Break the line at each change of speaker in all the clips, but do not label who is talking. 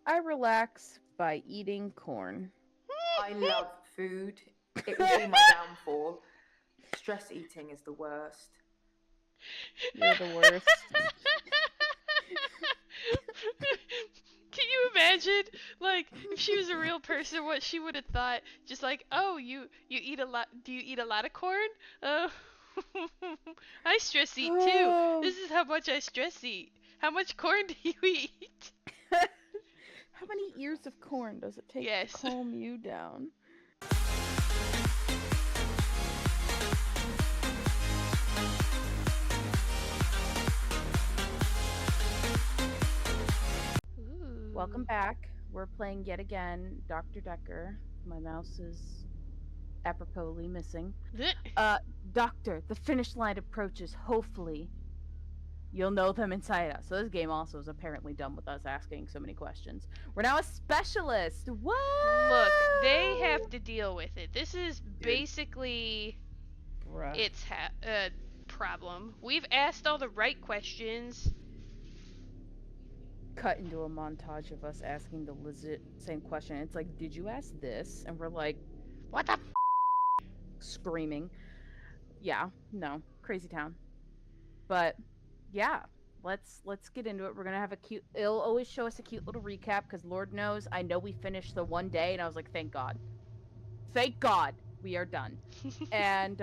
I relax by eating corn.
I love food. It will be my downfall. Stress eating is the worst.
You're the worst.
Can you imagine, like, if she was a real person, what she would have thought? Just like, oh, you eat a lot. Do you eat a lot of corn? Oh, I stress eat too.
Oh.
This is how much I stress eat. How much corn do you eat?
How many ears of corn does it take to
Yes.
calm you down? Welcome
Ooh.
back. We're playing yet again Dr. Dekker. My mouse is aproposly missing. Doctor, the finish line approaches. Hopefully, you'll know them inside us. So this game also is apparently done with us asking so many questions. We're now a specialist. What?
Look, they have to deal with it. This is basically
Bruh.
its problem. We've asked all the right questions.
Cut into a montage of us asking the legit same question. It's like, did you ask this? And we're like,
What the
screaming. Yeah, no, crazy town. But yeah, let's get into it. We're gonna have a cute. It'll always show us a cute little recap because Lord knows I know we finished the one day, and I was like, thank God, we are done. And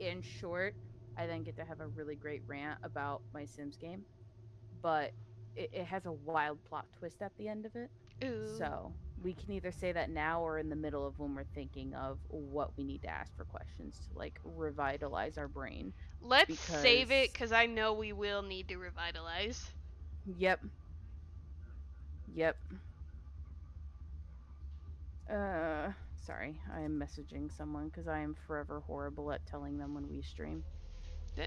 in short, I then get to have a really great rant about my Sims game, but it has a wild plot twist at the end of it.
Ooh.
So we can either say that now or in the middle of when we're thinking of what we need to ask for questions to like revitalize our brain.
Let's save it
Because
because I know we will need to revitalize.
yep, yep. Sorry, I am messaging someone because I am forever horrible at telling them when we stream.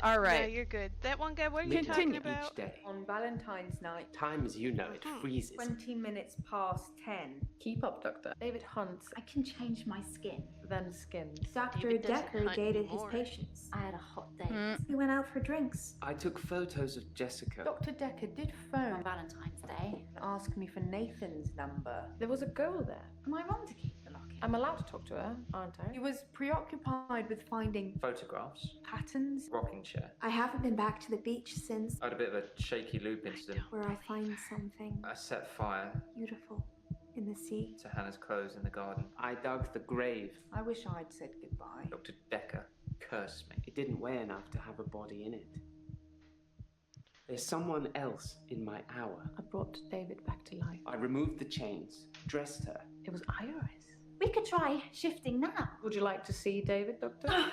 All
No,
right,
you're good. That one guy, what are you
Midnight
talking
continue.
about?
each day.
On Valentine's night,
Time as you know it
Mhm.
freezes.
20 minutes past 10. Keep up, Doctor. David hunts,
I can change my skin.
then skins.
Dr.
David doesn't
Dekker
hunt
gated his
anymore.
patients. I had a hot date.
Mm.
We went out for drinks
I took photos of Jessica.
Dr. Dekker did
on
phone
Valentine's Day.
and ask me for Nathan's number. There was a girl there.
Am I wrong to keep the locket?
I'm allowed to talk to her, aren't I? He was preoccupied with finding
Photographs.
patterns.
Rocking chair.
I haven't been back to the beach since
I had a bit of a shaky loop incident.
where I find something
I set fire
beautiful in the sea.
to Hannah's clothes in the garden. I dug the grave.
I wish I'd said goodbye.
Dr. Dekker cursed me. It didn't weigh enough to have a body in it. There's someone else in my hour.
I brought David back to life.
I removed the chains, dressed her.
It was Iris.
We could try shifting now.
Would you like to see David, Doctor?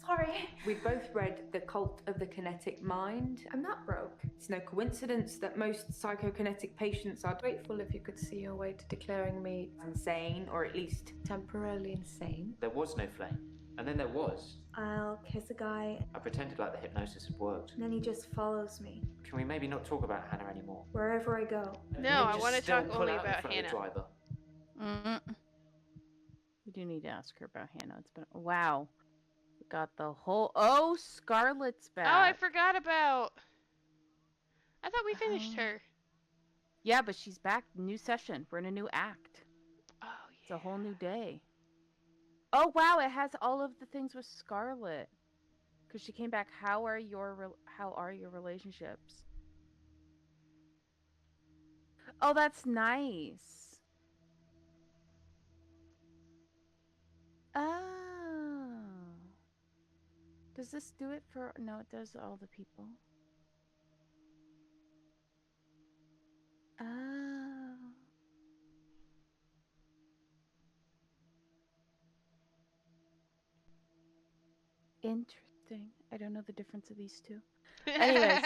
Sorry.
We both read The Cult of the Kinetic Mind. I'm not broke. It's no coincidence that most psychokinetic patients are grateful if you could see your way to declaring me insane, or at least temporarily insane.
There was no flame. And then there was.
I'll kiss a guy,
I pretended like the hypnosis had worked.
and then he just follows me
Can we maybe not talk about Hannah anymore?
wherever I go.
No, I
Just
want to
still
talk
pull
only
out in
about
front of the
Hannah.
driver.
We do need to ask her about Hannah. It's been wow. We got the whole Scarlett's back.
Oh, I forgot about. I thought we finished
Oh.
her.
Yeah, but she's back. New session. We're in a new act.
Oh
It's a whole new day. Oh wow, it has all of the things with Scarlett. Cause she came back. How are your relationships? Oh, that's nice. Oh. Does this do it for? No, it does all the people. Oh. Interesting. I don't know the difference of these two. Anyways,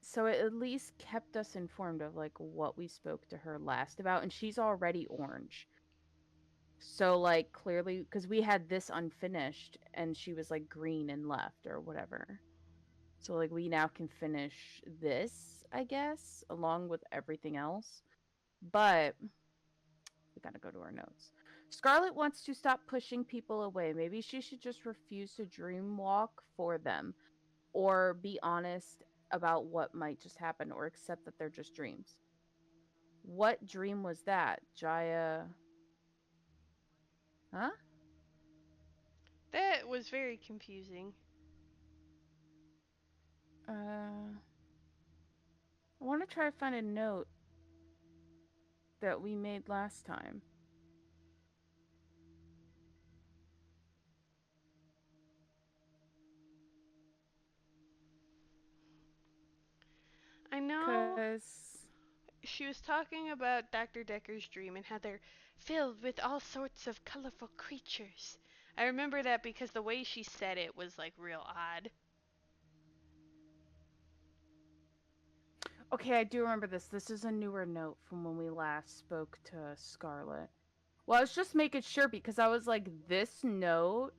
so it at least kept us informed of like what we spoke to her last about, and she's already orange. So like clearly, because we had this unfinished, and she was like green and left or whatever. So like we now can finish this, I guess, along with everything else. But we gotta go to our notes. Scarlett wants to stop pushing people away. Maybe she should just refuse to dream walk for them, or be honest about what might just happen or accept that they're just dreams. What dream was that, Jaya? Huh?
That was very confusing.
I want to try to find a note that we made last time.
I know
Because
she was talking about Dr. Dekker's dream and how they're filled with all sorts of colorful creatures. I remember that because the way she said it was like real odd.
okay, I do remember this. This is a newer note from when we last spoke to Scarlet. Well, I was just making sure because I was like, this note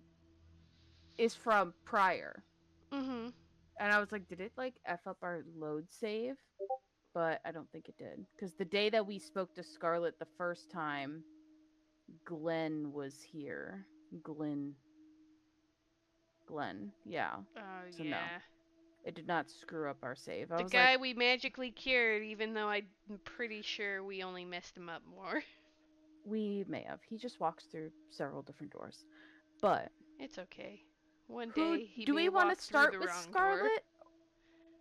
is from prior.
Mm-hmm.
And I was like, did it like F up our load save? But I don't think it did. Because the day that we spoke to Scarlet the first time, Glenn was here. Glenn, yeah.
Oh,
So no,
yeah.
it did not screw up our save. I
The
was
guy
like,
we magically cured, even though I'm pretty sure we only messed him up more.
we may have. He just walks through several different doors. But
It's okay. One
who
day he
do
may
we want
walk
to
through
start
the
with
wrong door.
Scarlet?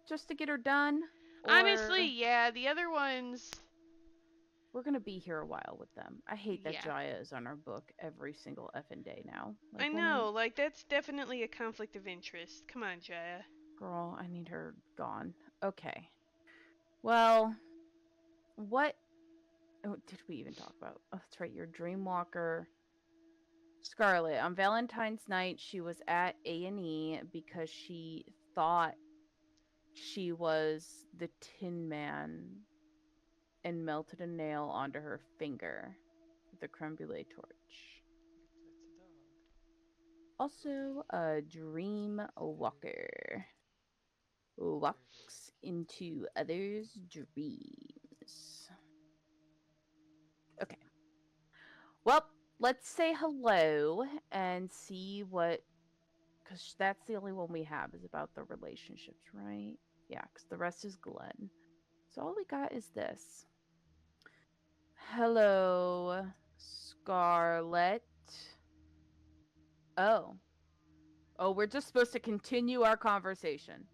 Just to get her done?
Honestly,
Or
yeah, the other ones,
we're gonna be here a while with them. I hate that
yeah.
Jaya is on our book every single effing day now.
I
Like,
know, like, that's definitely a conflict of interest. Come on, Jaya.
girl, I need her gone. Okay. Well, what did we even talk about? Oh, that's right, your Dreamwalker. Scarlet, on Valentine's night, she was at A&E because she thought she was the Tin Man and melted a nail onto her finger with a creme brulee torch. Also, a dream walker walks into others' dreams. Okay. Well, let's say hello and see what. Because that's the only one we have is about the relationships, right? Yeah, because the rest is Glenn. So all we got is this. Hello, Scarlet. Oh. Oh, we're just supposed to continue our conversation.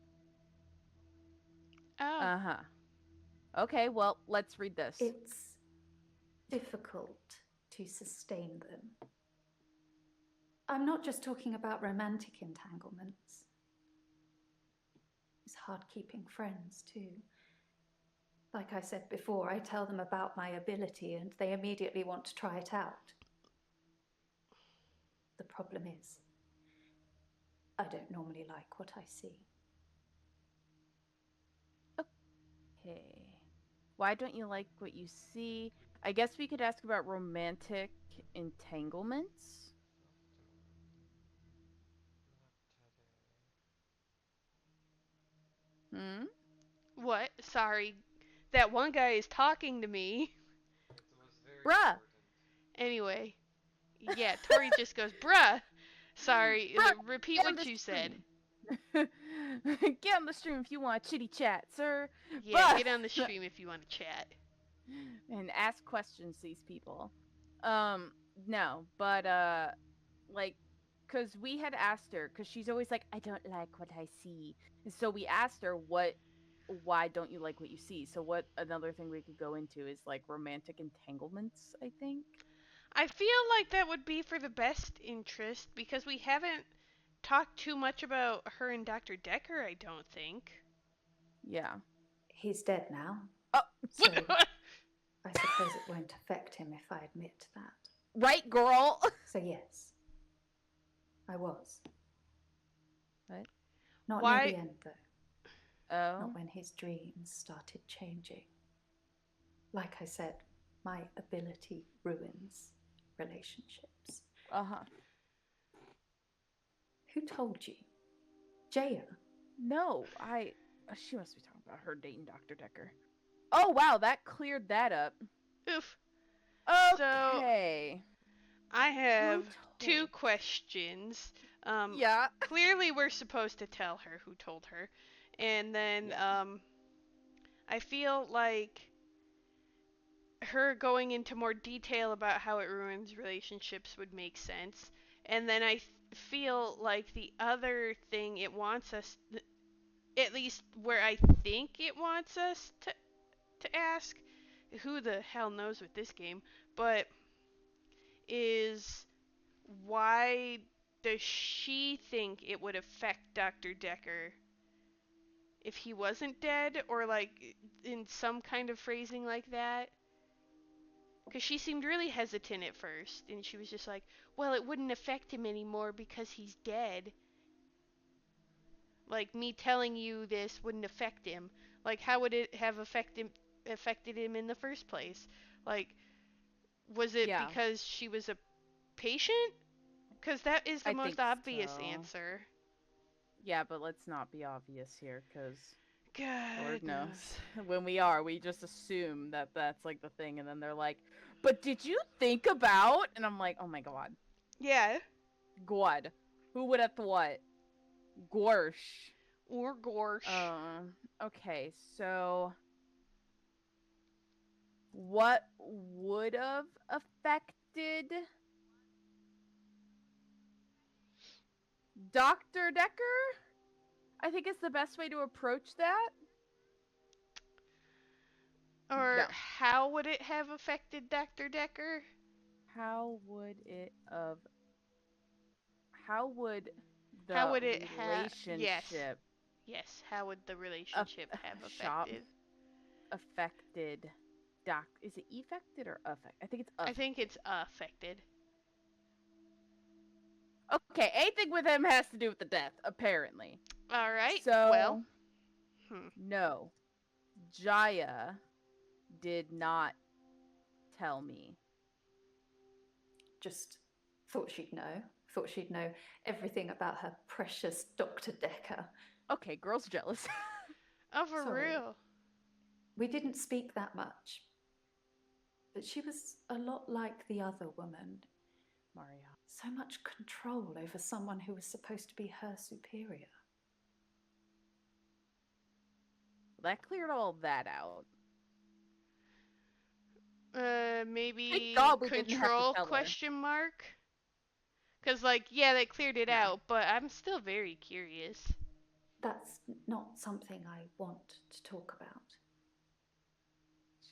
Oh.
Uh-huh. Okay, well, let's read this.
It's difficult to sustain them. I'm not just talking about romantic entanglements. It's hard keeping friends, too. Like I said before, I tell them about my ability and they immediately want to try it out. The problem is, I don't normally like what I see.
Okay. Why don't you like what you see? I guess we could ask about romantic entanglements. Hmm?
What? Sorry. That one guy is talking to me.
Bruh!
Anyway. Yeah, Tori just goes, bruh. Sorry,
Bruh,
repeat
get on
what
the
you said.
stream. Get on the stream if you want chitty chat, sir.
Yeah,
But
get on the stream if you want to chat.
and ask questions, these people. No, but like, cause we had asked her, cause she's always like, I don't like what I see, and so we asked her why don't you like what you see? So what another thing we could go into is like romantic entanglements, I think.
I feel like that would be for the best interest because we haven't talked too much about her and Dr. Dekker, I don't think.
Yeah.
He's dead now.
Oh,
So I suppose it won't affect him if I admit that.
right, girl.
So yes, I was.
What?
Not
Why-
near the end, though.
Oh.
Not when his dreams started changing. Like I said, my ability ruins relationships.
Uh-huh.
Who told you? JAYA.
No, she must be talking about her dating Dr. Dekker. Oh wow, that cleared that up.
Oof.
Okay.
I have
Who
two
told?
questions.
Yeah.
Clearly we're supposed to tell her who told her. And then
Yeah.
I feel like her going into more detail about how it ruins relationships would make sense. And then I feel like the other thing it wants us, at least where I think it wants us to ask, who the hell knows with this game, but is why does she think it would affect Dr. Dekker if he wasn't dead, or like in some kind of phrasing like that? Because she seemed really hesitant at first, and she was just like, well, it wouldn't affect him anymore because he's dead. Like, me telling you this wouldn't affect him. Like, how would it have affected him in the first place? Like, was it
Yeah,
because she was a patient? Because that is the
I
most
think
obvious
so.
answer.
Yeah, but let's not be obvious here, because
God
Lord knows.
knows.
When we just assume that that's like the thing, and then they're like, but did you think about? And I'm like, oh my god.
Yeah.
God. Who would have thought? Gorsh.
Or Gorsh.
Okay, so what would have affected Dr. Dekker? I think it's the best way to approach that.
Or
No.
how would it have affected Dr. Dekker?
How would it have how would
How
the
would it have. Yes.
relationship
Yes, how would the
of
relationship have
shop
affected?
affected doc is it affected or affect? I think it's
I think
affected.
it's affected.
Okay, anything with him has to do with the death, apparently.
Alright, well.
So
Hmm.
no. Jaya did not tell me.
Just thought she'd know. Thought she'd know everything about her precious Dr. Dekker.
Okay, girl's jealous.
Oh, for
Sorry.
real?
We didn't speak that much. But she was a lot like the other woman.
Maria.
So much control over someone who was supposed to be her superior.
That cleared all that out. Thank
Maybe
God we didn't have to
control
tell her.
question mark? Cause like, yeah, they cleared it
No.
out, but I'm still very curious.
That's not something I want to talk about.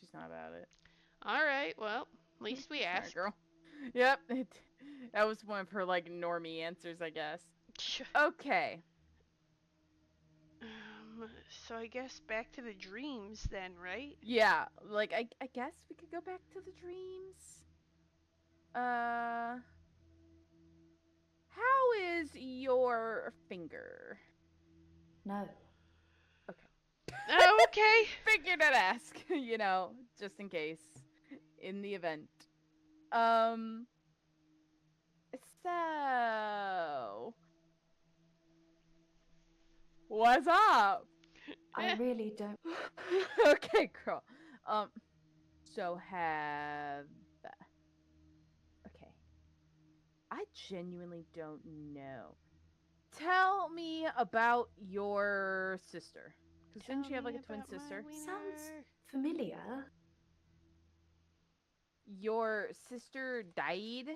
She's not about it.
Alright, well, at least we
Smart
asked.
girl. Yep. That was one of her like normie answers, I guess. Okay.
So I guess back to the dreams then, right?
Yeah, like I guess we could go back to the dreams. How is your finger?
No.
Oh, okay.
Figured I'd ask, just in case. In the event. So what's up?
I really don't.
Okay, girl. So okay. I genuinely don't know. Tell me about your sister. Because didn't she have like a twin sister?
Sounds familiar.
Your sister died?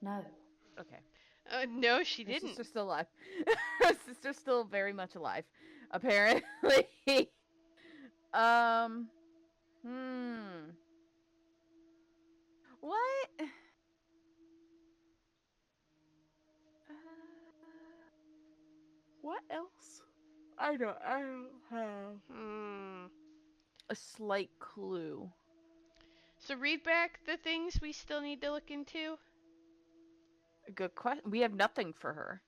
No.
Okay.
No, she
Her
didn't.
sister's still alive. Her sister's still very much alive. Apparently. um. What? What else? I don't have
Hmm.
a slight clue.
So read back the things we still need to look into.
A good question. We have nothing for her.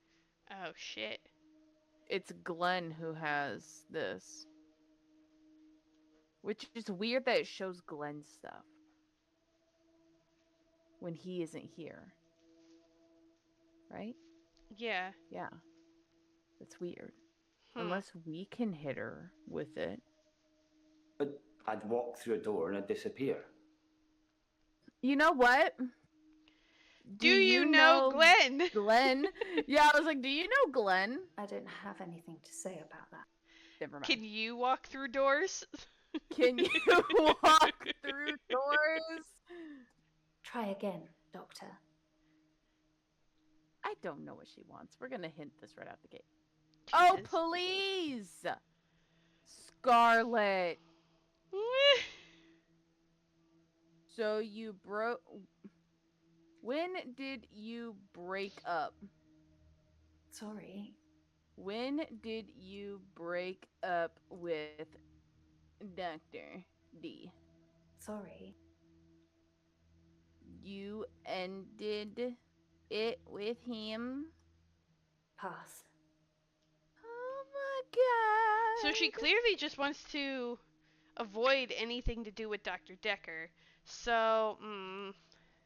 Oh shit.
It's Glenn who has this. Which is weird that it shows Glenn's stuff when he isn't here. Right?
Yeah.
Yeah. That's weird.
Hmm.
Unless we can hit her with it.
But I'd walk through a door and I'd disappear.
You know what?
Do you know Glenn?
Glenn? Yeah, I was like, do you know Glenn?
I don't have anything to say about that.
Never mind.
Can you walk through doors?
Can you walk through doors?
Try again, Doctor.
I don't know what she wants. We're gonna hint this right out the gate. Oh,
Jesus.
please! Scarlet. So you broke. When did you break up?
Sorry.
When did you break up with Dr. D?
Sorry.
You ended it with him?
Pass.
Oh my god.
So she clearly just wants to avoid anything to do with Dr. Dekker. So,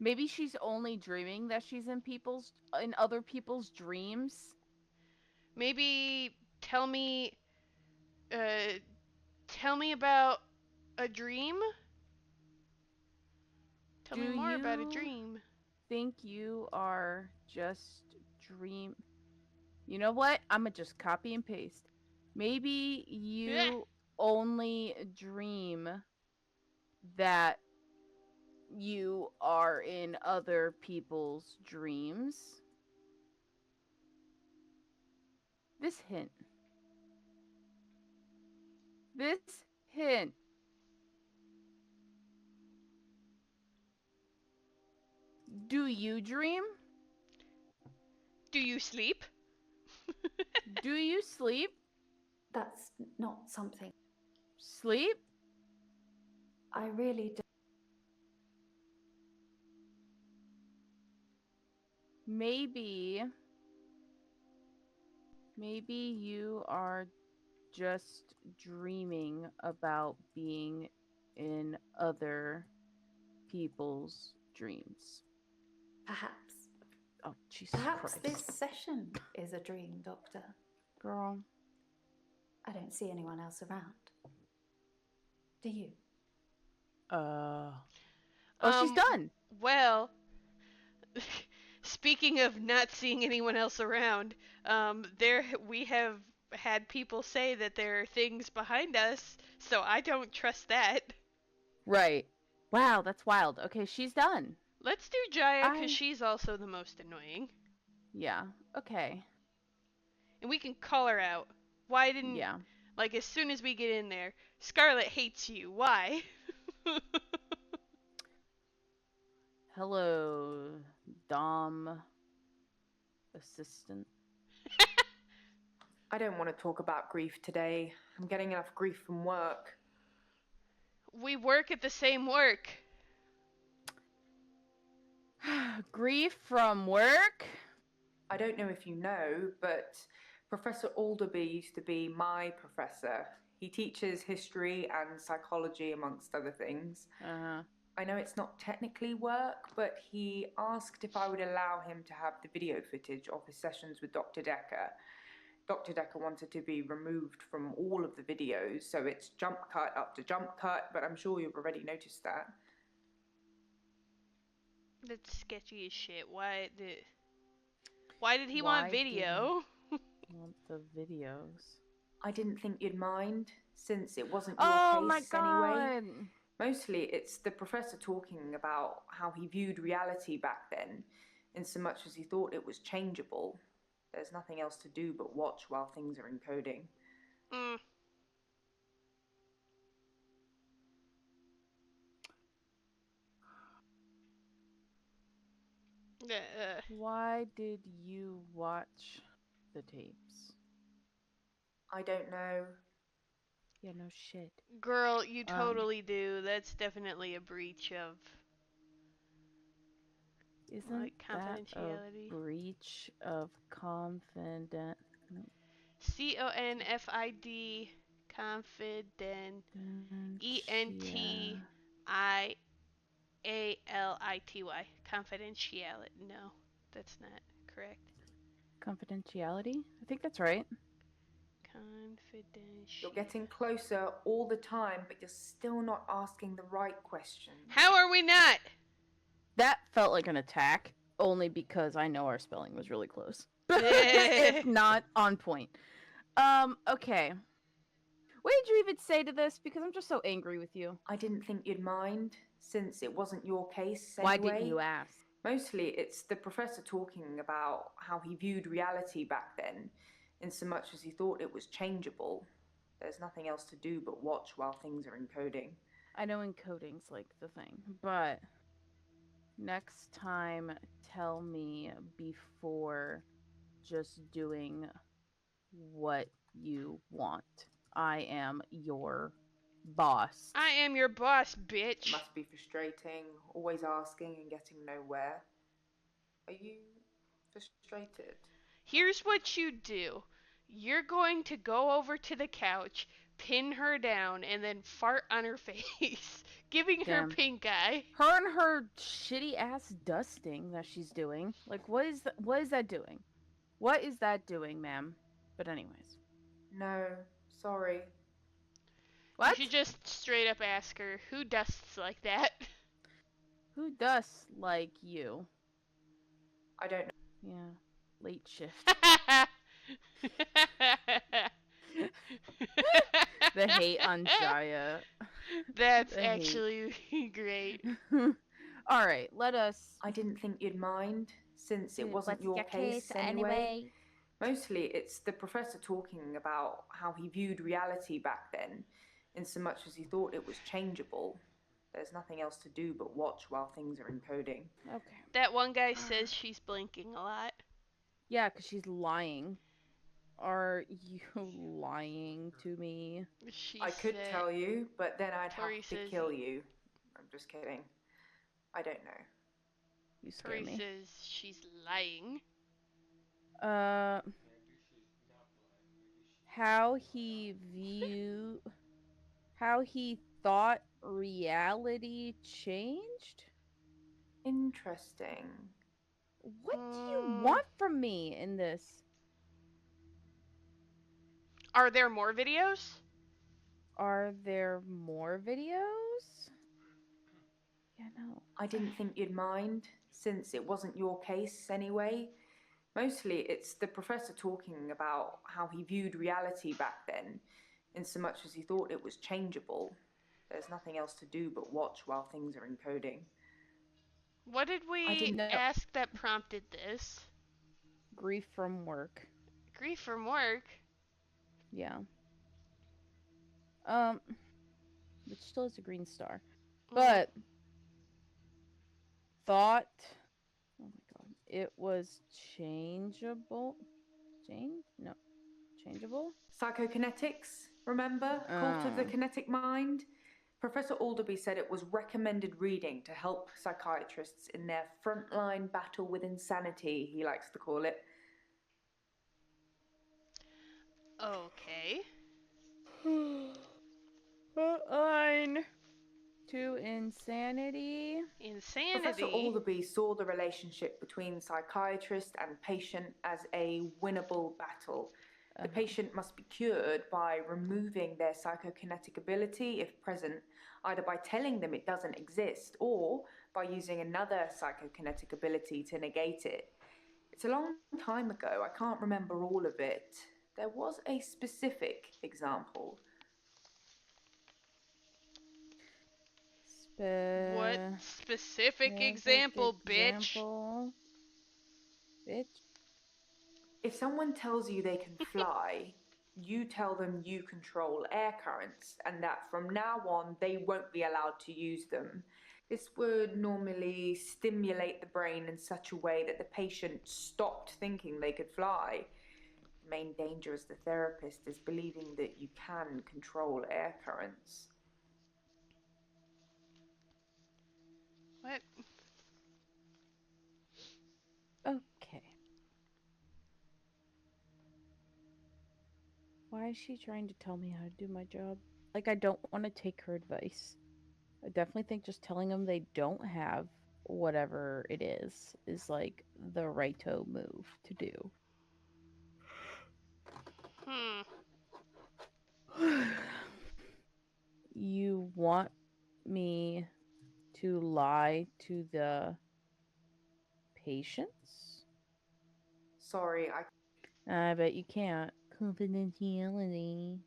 Maybe she's only dreaming that she's in other people's dreams.
maybe tell me, uh, tell me about a dream? Tell me
Do
more about a
you
dream.
think you are just dream? You know what? I'm gonna just copy and paste. Maybe you only dream that you are in other people's dreams. This hint. This hint. Do you dream?
Do you sleep?
Do you sleep?
That's not something.
Sleep?
I really do.
Maybe you are just dreaming about being in other people's dreams.
Perhaps.
Oh, Jesus
Perhaps
Christ.
this session is a dream, Doctor.
Girl.
I don't see anyone else around. Do you?
Oh, she's
Um,
done.
Well, speaking of not seeing anyone else around, we have had people say that there are things behind us, so I don't trust that.
Right. Wow, that's wild. Okay, she's done.
Let's do Jaya, because
I-
she's also the most annoying.
Yeah. Okay.
And we can call her out. Why didn't,
Yeah.
like, as soon as we get in there, Scarlet hates you. Why?
Hello, Dom assistant.
I don't want to talk about grief today. I'm getting enough grief from work.
We work at the same work.
Grief from work?
I don't know if you know, but Professor Alderby used to be my professor. He teaches history and psychology, amongst other things.
Uh-huh.
I know it's not technically work, but he asked if I would allow him to have the video footage of his sessions with Dr. Dekker. Dr. Dekker wanted to be removed from all of the videos, so it's jump cut after jump cut, but I'm sure you've already noticed that.
That's sketchy as shit. Why did he want video?
Want the videos.
I didn't think you'd mind, since it wasn't your
Oh my
case
god.
anyway. Mostly it's the professor talking about how he viewed reality back then, in so much as he thought it was changeable. There's nothing else to do but watch while things are encoding.
Mm.
Why did you watch the tapes?
I don't know.
Yeah, no shit.
Girl, you totally do. That's definitely a breach of
Isn't
like
that
confidentiality.
a breach of confident?
CONFID confident ENTIALITY confidentiality. No, that's not correct.
Confidentiality? I think that's right.
Confidential.
You're getting closer all the time, but you're still not asking the right questions.
How are we not?
That felt like an attack. only because I know our spelling was really close. If not on point. Okay. What did you even say to this? Because I'm just so angry with you.
I didn't think you'd mind, since it wasn't your case
Why
anyway.
didn't you ask?
Mostly, it's the professor talking about how he viewed reality back then, in so much as he thought it was changeable. There's nothing else to do but watch while things are encoding.
I know encoding's like the thing, but next time tell me before just doing what you want. I am your boss.
I am your boss,
It
bitch.
must be frustrating, always asking and getting nowhere. Are you frustrated?
Here's what you do. You're going to go over to the couch, pin her down, and then fart on her face, giving her
Damn.
pink eye.
Her and her shitty ass dusting that she's doing. Like, what is that? What is that doing? What is that doing, ma'am? But anyways,
No, sorry.
what?
You should just straight up ask her, who dusts like that?
Who dusts like you?
I don't know.
Yeah, late shift. The hate on JAYA.
That's
The hate.
actually great.
All right, let us.
I didn't think you'd mind, since it wasn't your case anyway. Mostly, it's the professor talking about how he viewed reality back then, in so much as he thought it was changeable. There's nothing else to do but watch while things are encoding.
Okay.
That one guy says she's blinking a lot.
Yeah, because she's lying. Are you lying to me?
She
I could
said,
tell you, but then I'd
Tori
have to
says
kill you. I'm just kidding. I don't know.
You scare
Tori
me.
says she's lying.
How he thought reality changed?
Interesting.
What do you want from me in this?
Are there more videos?
Are there more videos? Yeah, no.
I didn't think you'd mind, since it wasn't your case anyway. Mostly, it's the professor talking about how he viewed reality back then, in so much as he thought it was changeable. There's nothing else to do but watch while things are encoding.
What did we
didn't
know.
ask that prompted this?
Grief from work.
Grief from work?
Yeah. Which still is a green star.
Mm.
But thought, oh my god, it was changeable. Changeable?
Psychokinetics, remember? Cult of the Kinetic Mind? Professor Alderby said it was recommended reading to help psychiatrists in their frontline battle with insanity, he likes to call it.
Okay.
Frontline to insanity.
Insanity.
Professor Alderby saw the relationship between psychiatrist and patient as a winnable battle. The patient must be cured by removing their psychokinetic ability, if present, either by telling them it doesn't exist or by using another psychokinetic ability to negate it. It's a long time ago, I can't remember all of it. There was a specific example.
What specific example, bitch?
Bitch.
If someone tells you they can fly, you tell them you control air currents and that from now on they won't be allowed to use them. This would normally stimulate the brain in such a way that the patient stopped thinking they could fly. The main danger as the therapist is believing that you can control air currents.
What?
Okay. Why is she trying to tell me how to do my job? Like, I don't want to take her advice. I definitely think just telling them they don't have whatever it is like the righto move to do. You want me to lie to the patients?
Sorry,
I bet you can't. Confidentiality.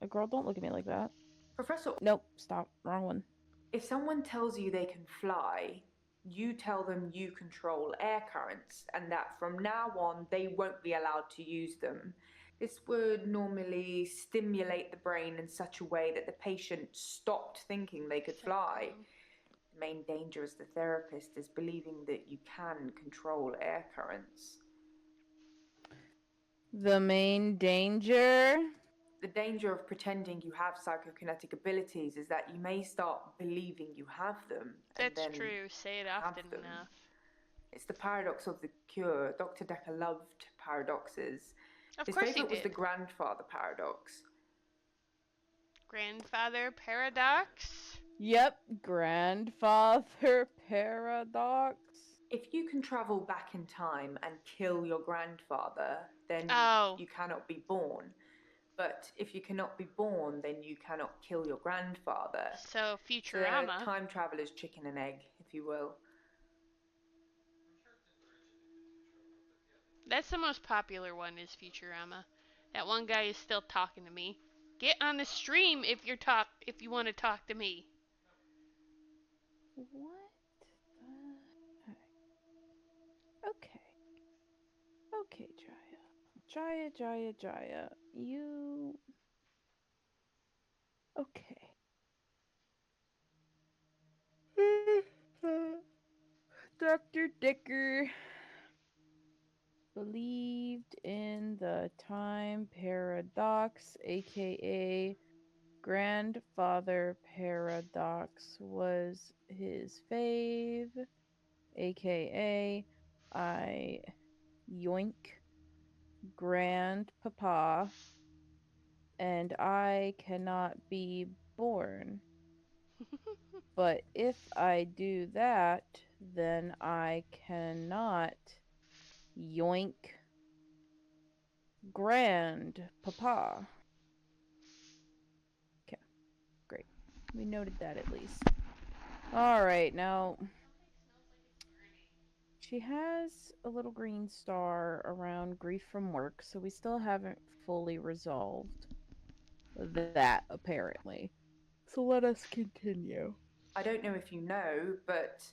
A girl, don't look at me like that.
Professor,
Nope, stop. Wrong one.
if someone tells you they can fly, you tell them you control air currents and that from now on they won't be allowed to use them. This would normally stimulate the brain in such a way that the patient stopped thinking they could fly. The main danger as the therapist is believing that you can control air currents.
The main danger?
The danger of pretending you have psychokinetic abilities is that you may start believing you have them and
That's
then
true. Say it
have
often
them.
enough.
It's the paradox of the cure. Dr. Dekker loved paradoxes.
Of
His
course he
favorite was
did.
the grandfather paradox.
Grandfather paradox?
Yep, grandfather paradox.
If you can travel back in time and kill your grandfather, then
Oh.
you cannot be born. But if you cannot be born, then you cannot kill your grandfather.
So,
So they're
Futurama.
time traveler's chicken and egg, if you will.
That's the most popular one is Futurama. That one guy is still talking to me. Get on the stream if you want to talk to me.
What the heck? Okay. Okay, Jaya. Jaya. You... Okay. Dr. Dekker believed in the time paradox, aka grandfather paradox was his fave, aka I yoink grandpapa and I cannot be born. But if I do that, then I cannot yoink grandpapa. Okay, great. We noted that at least. Alright, now she has a little green star around grief from work, so we still haven't fully resolved that, apparently. So let us continue.
I don't know if you know, but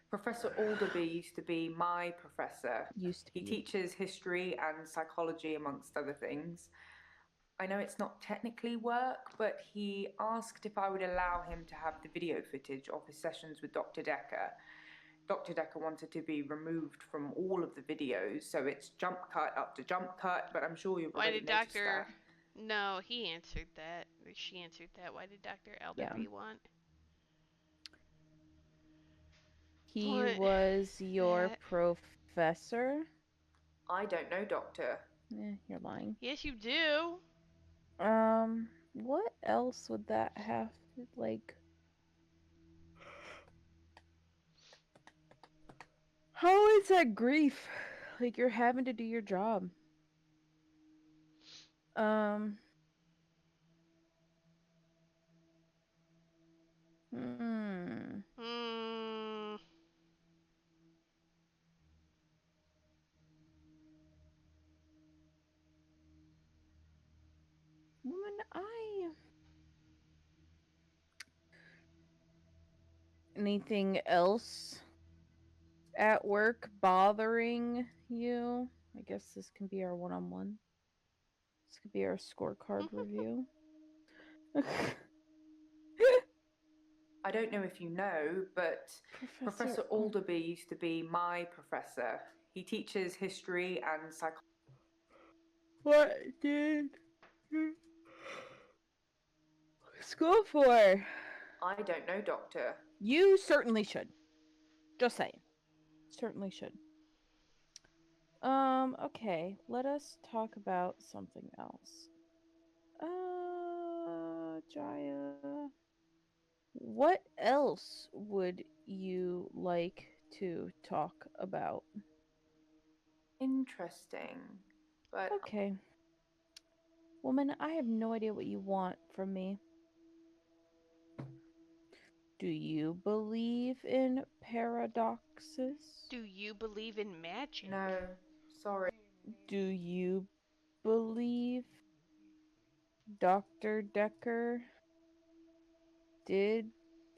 Professor Alderby used to be my professor. He teaches history and psychology, amongst other things. I know it's not technically work, but he asked if I would allow him to have the video footage of his sessions with Dr. Dekker. Dr. Dekker wanted to be removed from all of the videos, so it's jump cut up to jump cut, but I'm sure you've
Why
already
did
noticed
Dr.
that.
No, he answered that. Or she answered that. Why did Dr. Elderby want?
He
What?
was your
That?
professor?
I don't know, Doctor.
You're lying.
Yes, you do.
What else would that have, like... How is that grief? Like, you're having to do your job. Hmm.
Hmm.
Woman, Anything else at work bothering you? I guess this can be our one-on-one. This could be our scorecard review.
I don't know if you know, but Professor Alderby used to be my professor. He teaches history and psychology.
What did you school for?
I don't know, Doctor.
You certainly should. Just saying. Certainly should. Okay. Let us talk about something else. Jaya. What else would you like to talk about?
Interesting. But
Okay. Woman, I have no idea what you want from me. Do you believe in paradoxes?
Do you believe in magic?
No, sorry.
Do you believe Dr. Dekker did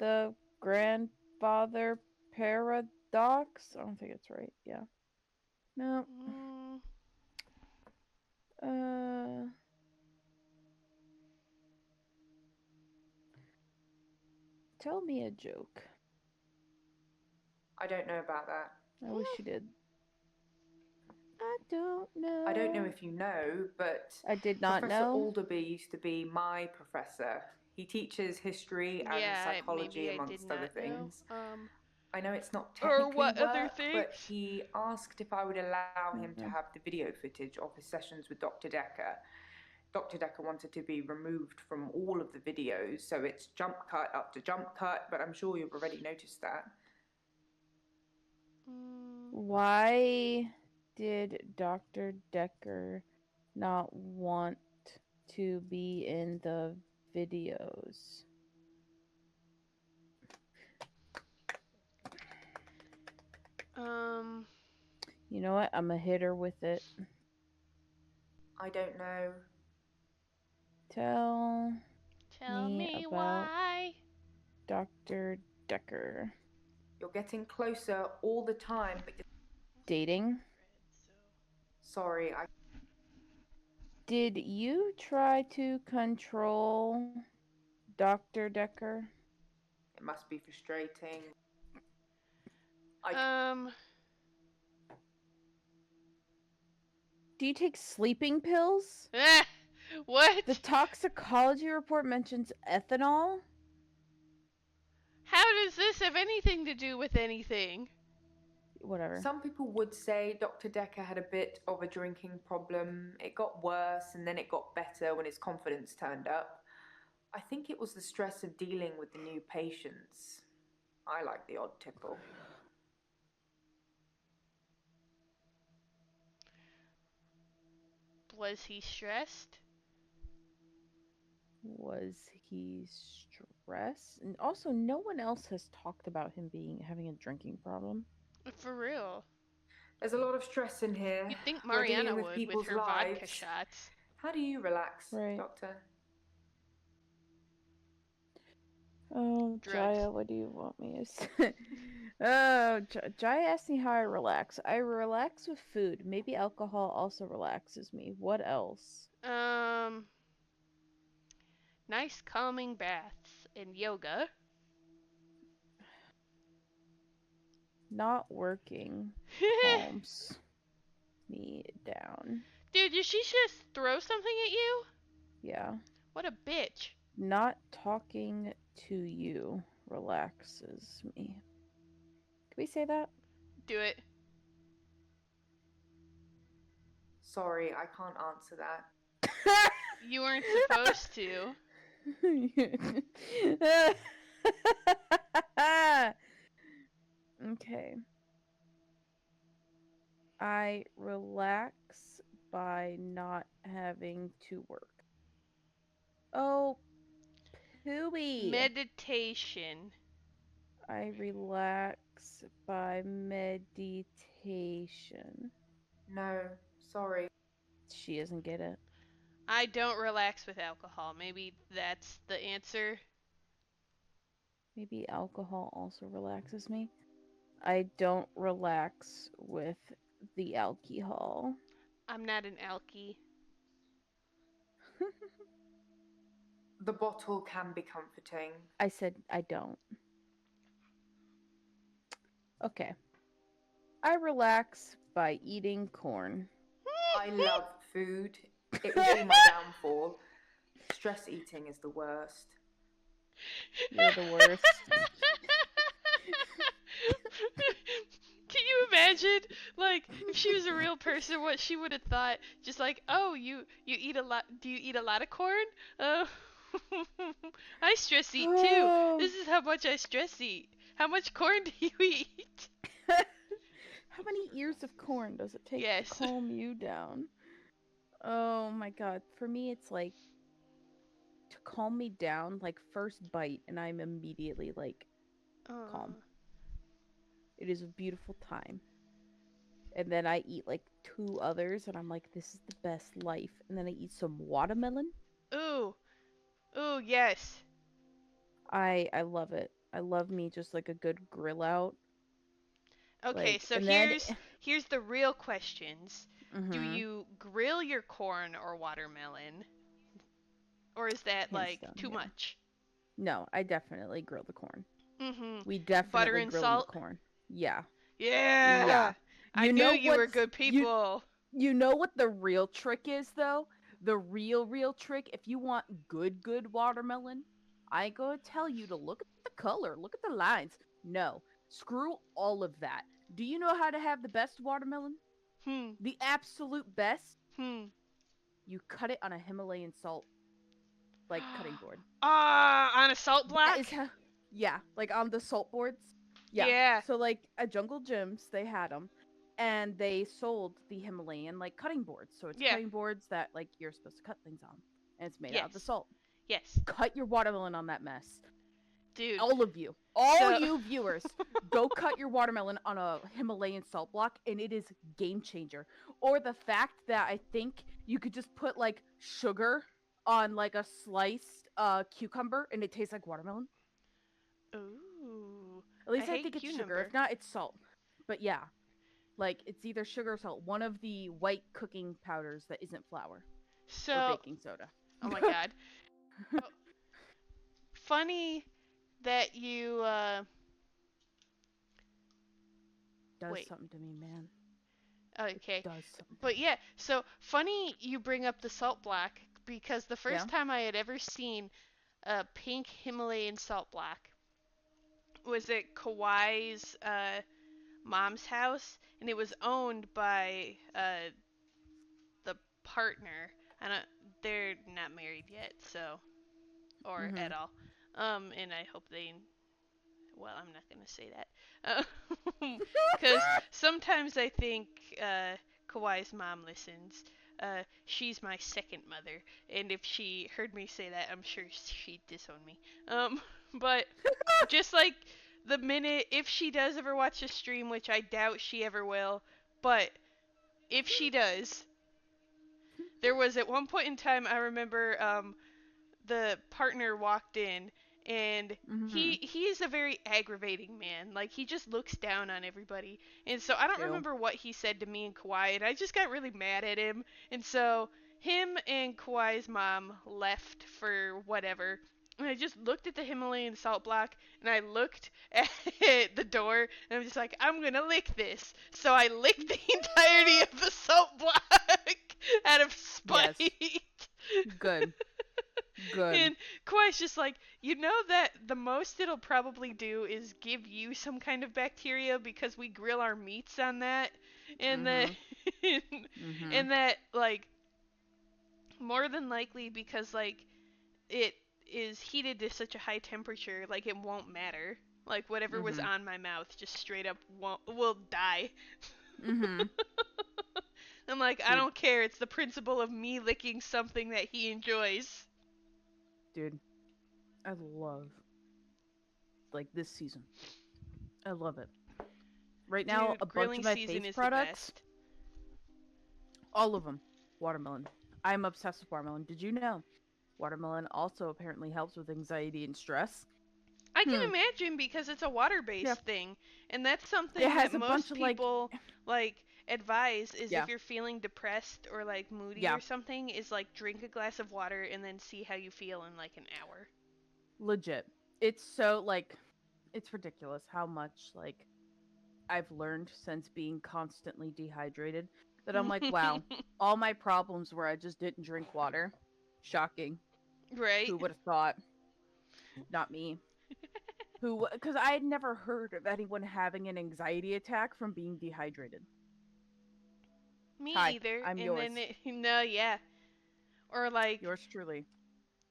the grandfather paradox? I don't think it's right. Yeah. No.
Mm,
Tell me a joke.
I don't know about that.
I wish you did. I don't know.
I don't know if you know, but
I did not
Professor
know.
Alderby used to be my professor. He teaches history and
yeah,
psychology,
maybe I did
amongst other
not know.
things. I know it's not
Or
technically
what other
work, but
things?
he asked if I would allow him to
Mhm.
have the video footage of his sessions with Dr. Dekker. Dr. Dekker wanted to be removed from all of the videos, so it's jump cut after jump cut, but I'm sure you've already noticed that.
Why did Dr. Dekker not want to be in the videos? You know what? I'm a hitter with it.
I don't know.
Tell
Tell me
about
why.
Dr. Dekker.
You're getting closer all the time, but you're...
Dating?
Sorry,
Did you try to control Dr. Dekker?
it must be frustrating.
Do you take sleeping pills?
What?
The toxicology report mentions ethanol?
How does this have anything to do with anything?
Whatever.
Some people would say Dr. Dekker had a bit of a drinking problem. It got worse and then it got better when his confidence turned up. I think it was the stress of dealing with the new patients. I like the odd tipple.
Was he stressed?
Was he stressed? And also, no one else has talked about him having a drinking problem.
For real.
There's a lot of stress in here.
You'd think
We're dealing
Mariana
with
would with
people's
her vodka
lives.
shots.
How do you relax,
Right.
Doctor?
Oh,
Drugs.
JAYA, what do you want me to say? Oh, JAYA asked me how I relax. I relax with food. Maybe alcohol also relaxes me. What else?
Nice calming baths and yoga.
Not working calms me down.
Dude, did she just throw something at you?
Yeah.
What a bitch.
Not talking to you relaxes me. Can we say that?
Do it.
Sorry, I can't answer that.
You weren't supposed to.
Okay. I relax by not having to work. Oh, Pooey.
Meditation.
I relax by meditation.
No, sorry.
She doesn't get it.
I don't relax with alcohol. Maybe that's the answer.
Maybe alcohol also relaxes me. I don't relax with the alcohol.
I'm not an alkie.
The bottle can be comforting.
I said I don't. Okay. I relax by eating corn.
I love food. It will be my downfall. Stress eating is the worst.
You're the worst.
Can you imagine, like, if she was a real person, what she would have thought? Just like, oh, you eat a lot. Do you eat a lot of corn? Oh, I stress eat too.
Oh.
This is how much I stress eat. How much corn do you eat?
How many ears of corn does it take
Yes.
to calm you down? Oh my god. For me, it's like calm me down, like first bite, and I'm immediately like calm. It is a beautiful time. And then I eat like 2 others, and I'm like, this is the best life. And then I eat some watermelon.
Ooh. Ooh, yes.
I love it. I love me just like a good grill out.
Okay,
Like,
so
and then,
here's the real questions. Do
mm-hmm,
you grill your corn or watermelon? Or is that
hands
like
down,
too
yeah.
much?
No, I definitely grill the corn.
Mhm.
We
Butter
definitely
and
grill the
salt?
corn. Yeah, yeah.
Yeah. I
You
knew
know
you were
what's
good people.
you know what the real trick is though? The real trick, if you want good watermelon, I ain't gonna tell you to look at the color, look at the lines. No, screw all of that. Do you know how to have the best watermelon?
Hmm.
The absolute best?
Hmm.
You cut it on a Himalayan salt like cutting board.
On a salt
That
block?
is how, yeah, like on the salt boards. Yeah.
Yeah.
So like at Jungle Gyms, they had them, and they sold the Himalayan like cutting boards. So it's
Yeah.
cutting boards that like you're supposed to cut things on, and it's made out of the
Yes.
salt.
Yes.
Cut your watermelon on that mess.
Dude.
All of you, all
So
you viewers, go cut your watermelon on a Himalayan salt block, and it is game changer. Or the fact that I think you could just put like sugar on like a sliced cucumber, and it tastes like watermelon.
Ooh.
At
I
least I
hate
think it's
Q
sugar. If
number.
not, it's salt. But yeah, like it's either sugar or salt. One of the white cooking powders that isn't flour or
So,
baking soda.
oh my god. Oh, funny that you
Does
wait.
something to me, man. It
Okay.
does something to
But
me.
yeah, so funny you bring up the salt block because the
Yeah.
first time I had ever seen a pink Himalayan salt block was at Kawhi's mom's house, and it was owned by the partner. I don't, they're not married yet, so or at
Mhm.
all. And I hope they. Well, I'm not gonna say that, because sometimes I think Kawhi's mom listens. She's my second mother, and if she heard me say that, I'm sure she'd disown me. But just like the minute if she does ever watch a stream, which I doubt she ever will, but if she does, there was at one point in time I remember the partner walked in and
Mhm.
he's a very aggravating man. Like he just looks down on everybody. And so I don't
Ew.
remember what he said to me and Kawhi, and I just got really mad at him. And so him and Kawhi's mom left for whatever. And I just looked at the Himalayan salt block and I looked at the door and I'm just like, I'm gonna lick this. So I licked the entirety of the salt block out of
Yes.
spite.
Good. Good.
And Kawhi's just like, you know that the most it'll probably do is give you some kind of bacteria because we grill our meats on that, and that,
Mhm. Mhm.
and that like more than likely because like it is heated to such a high temperature, like it won't matter. Like whatever was
Mhm.
on my mouth just straight up won't will die.
Mhm.
I'm like, I
Dude,
don't care. It's the principle of me licking something that he enjoys.
dude, I love like this season. I love it. Right now, a
Dude,
bunch
grilling
of my
season
face
is the
products,
best.
all of them, watermelon. I'm obsessed with watermelon. Did you know? Watermelon also apparently helps with anxiety and stress.
I can
Hmm.
imagine because it's a
Yeah.
water-based thing, and that's
It
something that
has a bunch
most
of like,
people like advise is
yeah,
if you're feeling depressed or like moody
yeah,
or something is like drink a glass of water and then see how you feel in like an hour.
legit. It's so like, it's ridiculous how much like I've learned since being constantly dehydrated that I'm like, wow, all my problems where I just didn't drink water. Shocking.
Right?
Who would have thought? Not me. Who? Because I had never heard of anyone having an anxiety attack from being dehydrated.
Me
Hi,
either.
I'm
And then
yours.
no, yeah. Or like
Yours truly.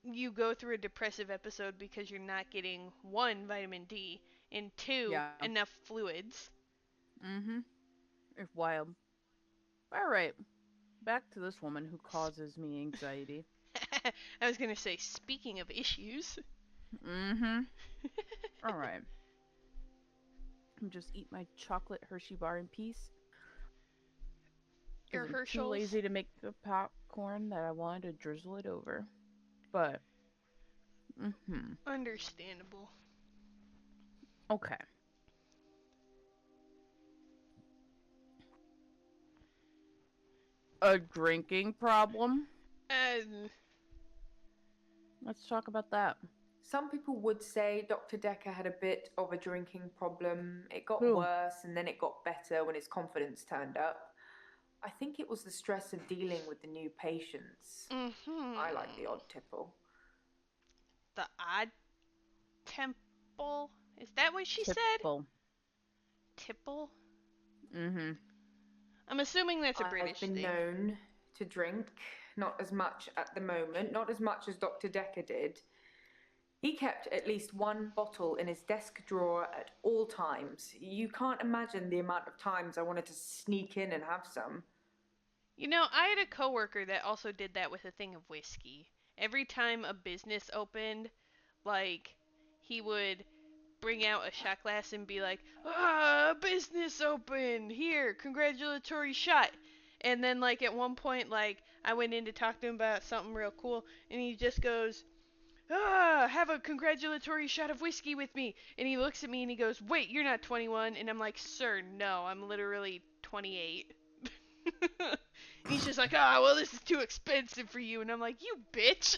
you go through a depressive episode because you're not getting one vitamin D and two
Yeah.
enough fluids.
Mm-hmm. It's wild. All right. Back to this woman who causes me anxiety.
I was gonna say, speaking of issues.
Mm-hmm. All right. Just eat my chocolate Hershey bar in peace.
Your
Because I'm too
Herschels.
lazy to make the popcorn that I wanted to drizzle it over. But,
Understandable.
Okay. A drinking problem?
Uh,
Let's talk about that.
Some people would say Dr. Dekker had a bit of a drinking problem. It got
Who?
worse and then it got better when his confidence turned up. I think it was the stress of dealing with the new patients. I like the odd tipple.
The odd temple? Is that what she said?
Tipple.
Tipple?
Mm-hmm.
I'm assuming that's a British
I've been
thing.
known to drink, not as much at the moment, not as much as Dr. Dekker did. He kept at least one bottle in his desk drawer at all times. You can't imagine the amount of times I wanted to sneak in and have some.
You know, I had a coworker that also did that with a thing of whiskey. Every time a business opened, like, he would bring out a shot glass and be like, business open! Here, congratulatory shot! And then, like, at one point, like, I went in to talk to him about something real cool, and he just goes, have a congratulatory shot of whiskey with me. And he looks at me and he goes, wait, you're not 21. And I'm like, sir, no, I'm literally 28. He's just like, well, this is too expensive for you. And I'm like, you bitch.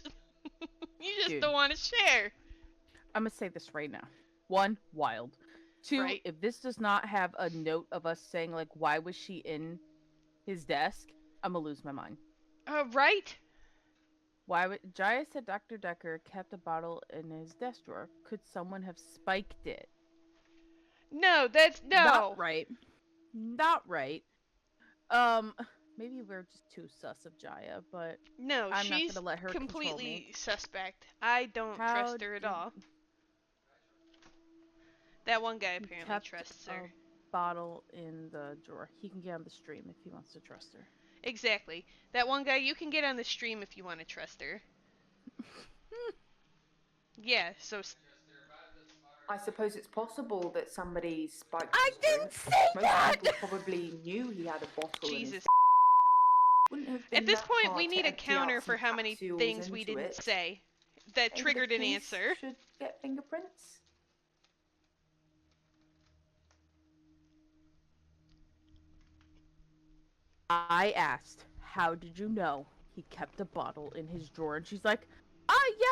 You just
Dude.
don't want to share.
I'm gonna say this right now. 1, wild. 2,
Right.
if this does not have a note of us saying, like, why was she in his desk, I'm gonna lose my mind.
Right?
Why would JAYA said Dr. Dekker kept a bottle in his desk drawer? Could someone have spiked it?
No, that's no.
Not right. Not right. Maybe we're just too sus of JAYA, but
No,
I'm not
she's
gonna let her control me.
completely suspect. I don't trust her at all. That one guy
He
apparently
kept
trusts
a
her.
bottle in the drawer. He can get on the stream if he wants to trust her.
Exactly. That one guy, you can get on the stream if you want to trust her. Yeah, so
I suppose it's possible that somebody spiked
I
his
didn't
drink.
say
Most
that!
people probably knew he had a bottle in his
Jesus.
Wouldn't have been
At this
that
point,
hard
we
to
need a
empty out
counter for
some
how many
capsules
things we
into
didn't
it.
say that
Maybe
triggered
the
an
police
answer.
should get fingerprints.
I asked, how did you know he kept a bottle in his drawer? And she's like,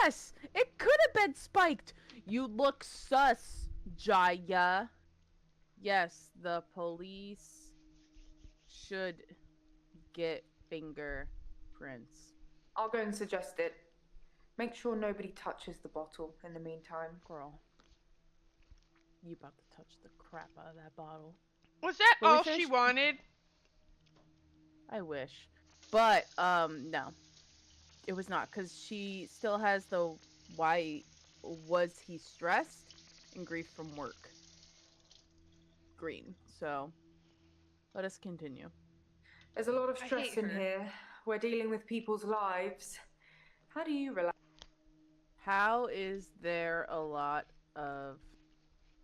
yes, it could have been spiked. You look sus, JAYA. Yes, the police should get fingerprints.
I'll go and suggest it. Make sure nobody touches the bottle in the meantime.
Girl, you about to touch the crap out of that bottle.
Was that
But we
all she
finished-
wanted?
I wish. But, no. It was not, because she still has the why was he stressed and grief from work green. So, let us continue.
There's a lot of
I
stress
hate
in
her.
here. We're dealing with people's lives. How do you relax?
How is there a lot of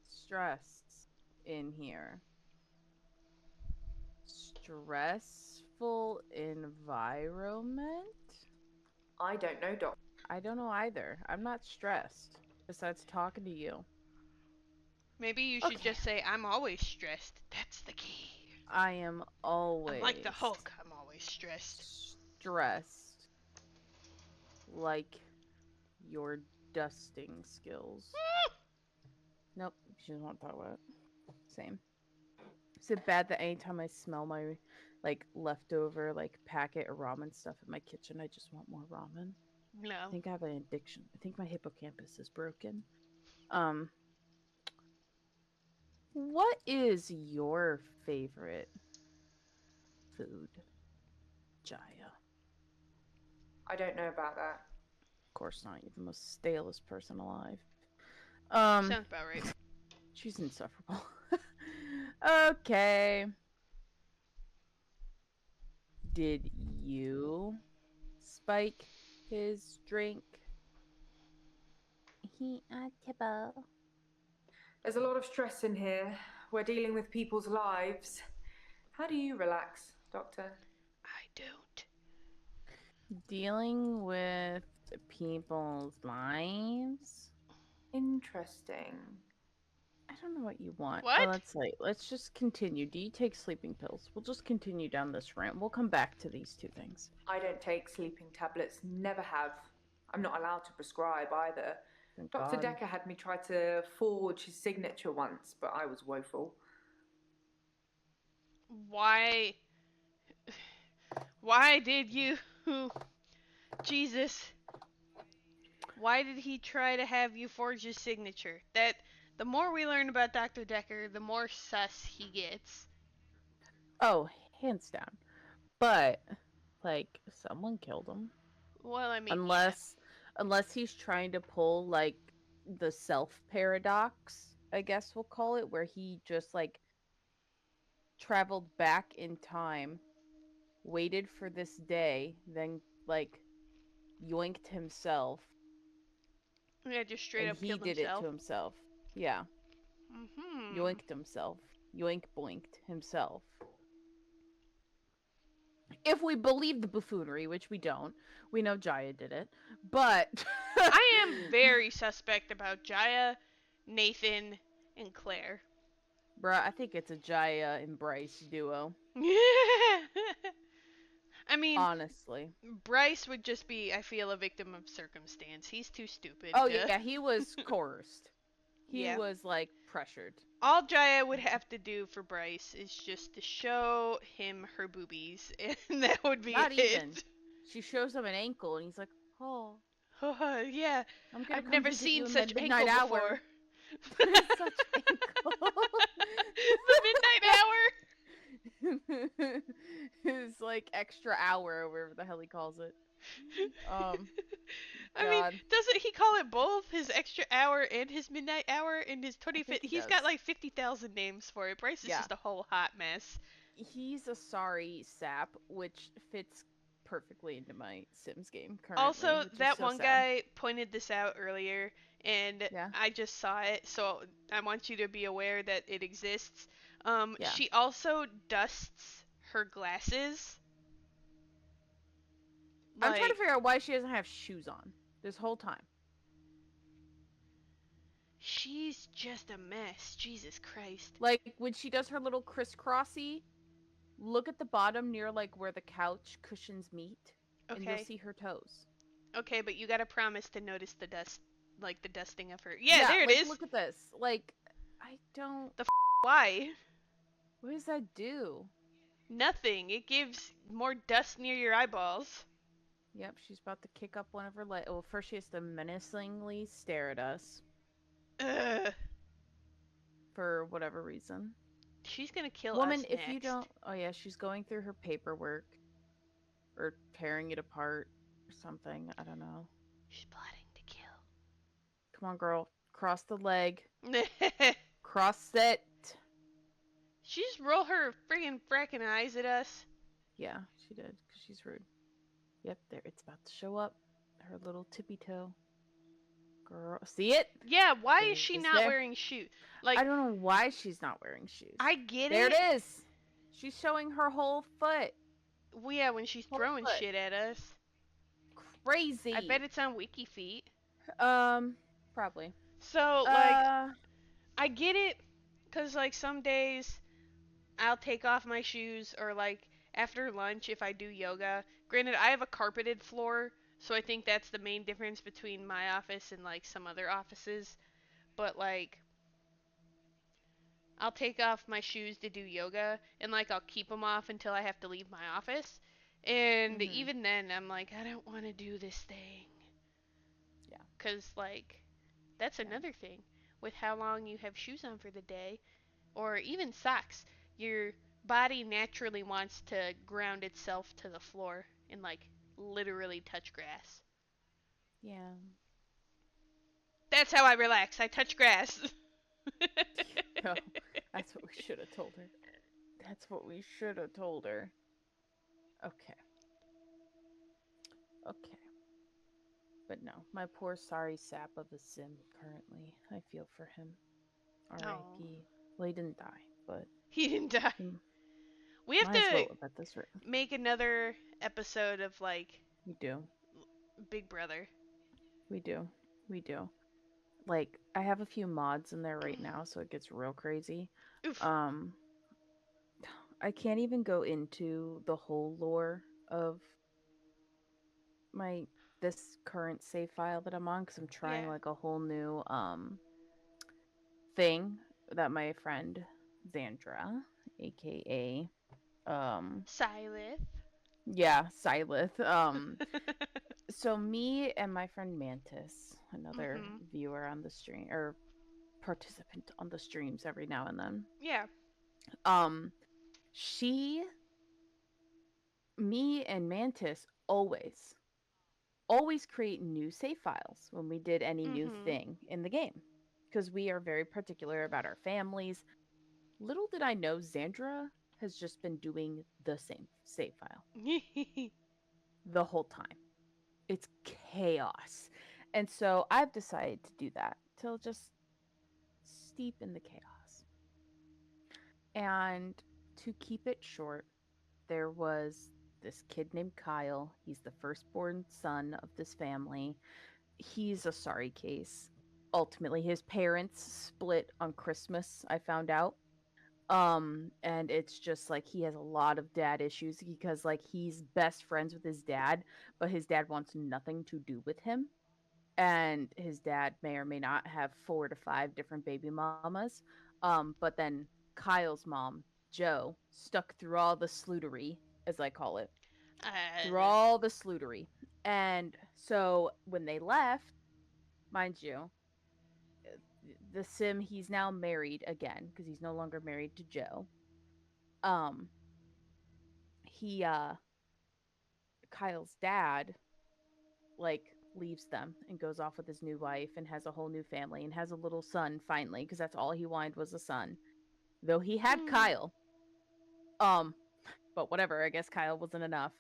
stress in here? Stressful environment?
I don't know, Doc.
I don't know either. I'm not stressed, besides talking to you.
Maybe you should
Okay.
just say, I'm always stressed. That's the key.
I am always
I'm like the Hulk. I'm always stressed.
stressed. Like your dusting skills. Nope, she doesn't want to talk about it. Same. Is it bad that anytime I smell my like leftover like packet of ramen stuff in my kitchen, I just want more ramen? I
No.
think I have an addiction. I think my hippocampus is broken. What is your favorite food, JAYA?
I don't know about that.
Of course not. You're the most stalest person alive.
Sounds about right.
She's insufferable. Okay. Did you spike his drink. He table.
There's a lot of stress in here. We're dealing with people's lives. How do you relax, Doctor?
I don't.
Dealing with people's lives.
Interesting.
I don't know what you want.
What?
Oh, that's late. Let's just continue. Do you take sleeping pills? We'll just continue down this ramp. We'll come back to these two things.
I don't take sleeping tablets, never have. I'm not allowed to prescribe either.
Thank
Dr.
God.
Dekker had me try to forge his signature once, but I was woeful.
Why? Why did you? Jesus. Why did he try to have you forge his signature? That the more we learn about Dr. Dekker, the more sus he gets.
Oh, hands down. But like someone killed him.
Well, I mean,
Unless he's trying to pull like the self paradox, I guess we'll call it, where he just like traveled back in time, waited for this day, then like yoinked himself,
yeah, just straight
and
up
he
killed
did it
himself.
to himself. Yeah, yoinked himself, yoink boinked himself. If we believe the buffoonery, which we don't, we know JAYA did it, but
I am very suspect about JAYA, Nathan, and Claire.
bruh, I think it's a JAYA and Bryce duo.
I mean,
Honestly.
Bryce would just be, I feel, a victim of circumstance. He's too stupid.
Oh yeah, he was coerced. He
Yeah.
was like pressured.
All JAYA would have to do for Bryce is just to show him her boobies, and that would be
Not
it.
even. She shows him an ankle, and he's like, "Oh,
Yeah,
I'm gonna
I've
come
never
visit
seen
you in
such
the
ankle
midnight hour."
before.
Such ankle.
The midnight hour.
His like extra hour, or whatever the hell he calls it.
I mean,
God.
doesn't he call it both his extra hour and his midnight hour and his 25th?
think he
He's
does.
got like 50,000 names for it. Bryce is
Yeah.
just a whole hot mess.
He's a sorry sap, which fits perfectly into my Sims game currently.
Also,
which is
that
so
one
sad.
guy pointed this out earlier, and
Yeah.
I just saw it, so I want you to be aware that it exists.
Yeah.
She also dusts her glasses.
I'm trying to figure out why she doesn't have shoes on this whole time.
She's just a mess. Jesus Christ.
Like when she does her little crisscrossy, look at the bottom near like where the couch cushions meet, and you'll
Okay.
see her toes.
Okay, but you gotta promise to notice the dust, like the dusting of her. Yeah, there it
like,
is.
Look at this. Like, I don't.
Why?
What does that do?
Nothing. It gives more dust near your eyeballs.
Yep, she's about to kick up one of her legs. Well, first she has to menacingly stare at us.
Ugh.
For whatever reason.
She's gonna kill
Woman,
us
if
next.
you don't. Oh yeah, she's going through her paperwork, or tearing it apart, or something. I don't know.
She's plotting to kill.
Come on, girl. Cross the leg. Cross it.
She just roll her friggin' frackin' eyes at us.
Yeah, she did, because she's rude. Yep, there. It's about to show up. Her little tippy toe. Girl, see it?
Yeah, why is she
It's
not
there.
wearing shoes? Like,
I don't know why she's not wearing shoes.
I get
There
it.
it is. She's showing her whole foot.
Well, yeah, when she's
Whole
throwing
foot.
shit at us.
Crazy.
I bet it's on Wiki Feet.
Probably.
So, like, I get it, because, like, some days I'll take off my shoes, or, like, after lunch if I do yoga. Granted, I have a carpeted floor, so I think that's the main difference between my office and, like, some other offices. But, like, I'll take off my shoes to do yoga, and, like, I'll keep them off until I have to leave my office. And even then, I'm like, I don't want to do this thing.
Yeah.
Because, like, that's another thing. With how long you have shoes on for the day, or even socks, your body naturally wants to ground itself to the floor and, like, literally touch grass.
Yeah.
That's how I relax. I touch grass.
No, that's what we should have told her. That's what we should have told her. Okay. Okay. But no, my poor sorry sap of a sim currently. I feel for him.
Oh,
R.I.P. Well, he didn't die, but
he didn't die.
he
We have
might as well
to
have at this rate.
make another episode of like
We do.
Big Brother.
We do. We do. Like, I have a few mods in there right now, so it gets real crazy.
Oof.
Um, I can't even go into the whole lore of my this current save file that I'm on because I'm trying
Yeah.
like a whole new thing that my friend Xandra, aka
Silith.
yeah, Silith. So me and my friend Mantis, another
Mhm.
viewer on the stream or participant on the streams every now and then.
Yeah.
Um she me and Mantis always create new save files when we did any new
Mhm.
thing in the game because we are very particular about our families. Little did I know Xandra has just been doing the same save file the whole time. It's chaos. And so I've decided to do that to just steep in the chaos. And to keep it short, there was this kid named Kyle. He's the firstborn son of this family. He's a sorry case. Ultimately, his parents split on Christmas, I found out. And it's just like he has a lot of dad issues because like he's best friends with his dad, but his dad wants nothing to do with him. And his dad may or may not have 4 to 5 different baby mamas. But then Kyle's mom, Joe, stuck through all the sleutery, as I call it, through
uh,
all the sleutery. And so when they left, mind you, the sim he's now married again because he's no longer married to Joe. Um, he Kyle's dad like leaves them and goes off with his new wife and has a whole new family and has a little son finally because that's all he wanted was a son. Though he had
mm.
Kyle. Um, but whatever, I guess Kyle wasn't enough.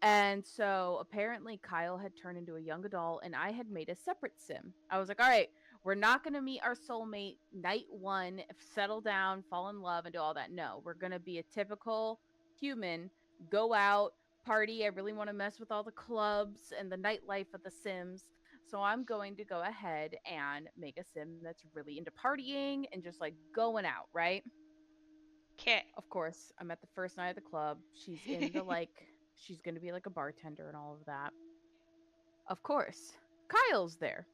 And so apparently Kyle had turned into a young adult and I had made a separate sim. I was like, all right, we're not going to meet our soulmate night one, settle down, fall in love, and do all that. No, we're going to be a typical human, go out, party. I really want to mess with all the clubs and the nightlife of the Sims. So I'm going to go ahead and make a sim that's really into partying and just like going out, right?
Okay.
Of course, I'm at the first night of the club. She's in the like, she's going to be like a bartender and all of that. Of course, Kyle's there.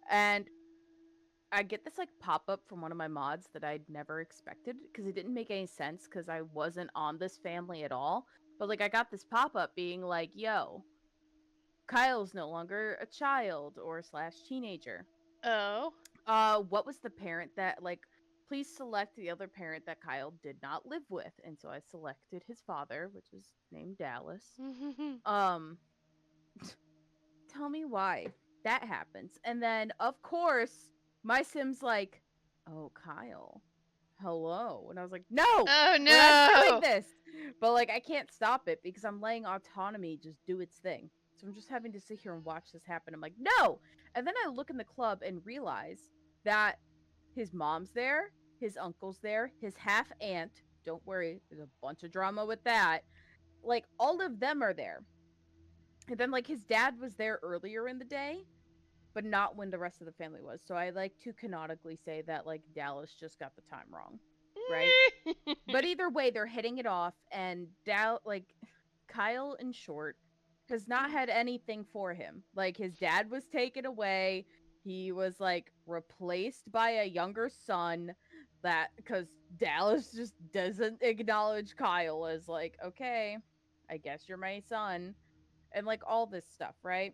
And I get this like pop up from one of my mods that I'd never expected because it didn't make any sense because I wasn't on this family at all. But like, I got this pop up being like, yo, Kyle's no longer a child or slash teenager.
Oh.
What was the parent that like, please select the other parent that Kyle did not live with? And so I selected his father, which is named Dallas. Um, tell me why that happens. And then, of course, my Sim's like, oh, Kyle, hello. And I was like, no,
Oh
we're not doing
no.
this. But like, I can't stop it because I'm letting autonomy just do its thing. So I'm just having to sit here and watch this happen. I'm like, no. And then I look in the club and realize that his mom's there, his uncle's there, his half aunt. Don't worry, there's a bunch of drama with that. Like, all of them are there. And then, like, his dad was there earlier in the day, but not when the rest of the family was. So I like to canonically say that, like, Dallas just got the time wrong, right? But either way, they're hitting it off, and Kyle, in short, has not had anything for him. Like, his dad was taken away. He was like replaced by a younger son that because Dallas just doesn't acknowledge Kyle as like, okay, I guess you're my son, and like all this stuff, right?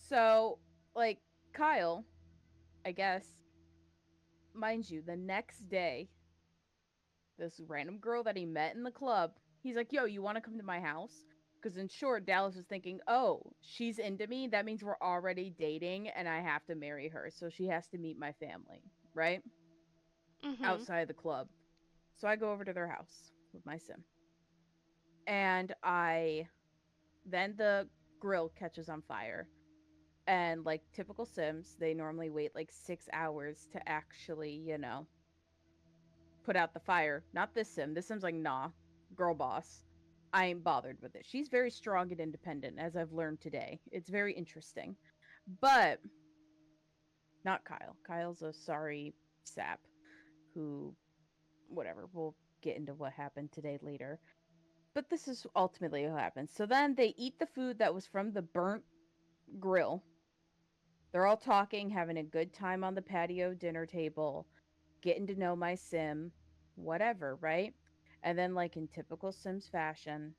So, like, Kyle, I guess, mind you, the next day, this random girl that he met in the club, he's like, yo, you want to come to my house? Because in short, Dallas was thinking, oh, she's into me. That means we're already dating and I have to marry her. So she has to meet my family, right?
Mhm.
Outside the club. So I go over to their house with my sim. And then the grill catches on fire. And like typical Sims, they normally wait like 6 hours to actually, put out the fire. Not this Sim. This Sim's like, nah, girl boss. I ain't bothered with it. She's very strong and independent, as I've learned today. It's very interesting. But not Kyle. Kyle's a sorry sap who, whatever, we'll get into what happened today later. But this is ultimately what happens. So then they eat the food that was from the burnt grill. They're all talking, having a good time on the patio dinner table, getting to know my Sim, whatever, right? And then, like in typical Sims fashion,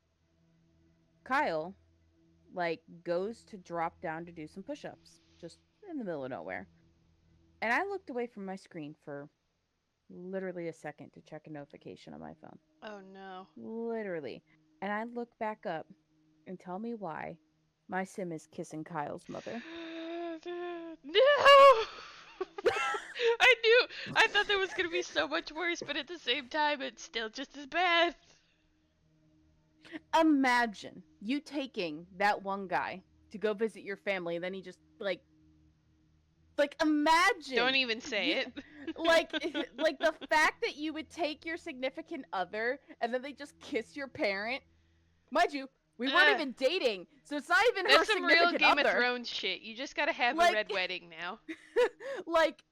Kyle, like, goes to drop down to do some push ups, just in the middle of nowhere. And I looked away from my screen for literally a second to check a notification on my phone.
Oh no.
Literally. And I look back up and tell me why my Sim is kissing Kyle's mother.
No! I thought that was gonna be so much worse, but at the same time, it's still just as bad.
Imagine you taking that one guy to go visit your family, and then he just like imagine.
Don't even say it.
Like like the fact that you would take your significant other and then they just kiss your parent. Mind you, we weren't even dating, so it's not even her
That's some real
significant
Game
other.
of Thrones shit. You just gotta have
Like-
a red wedding now.
Like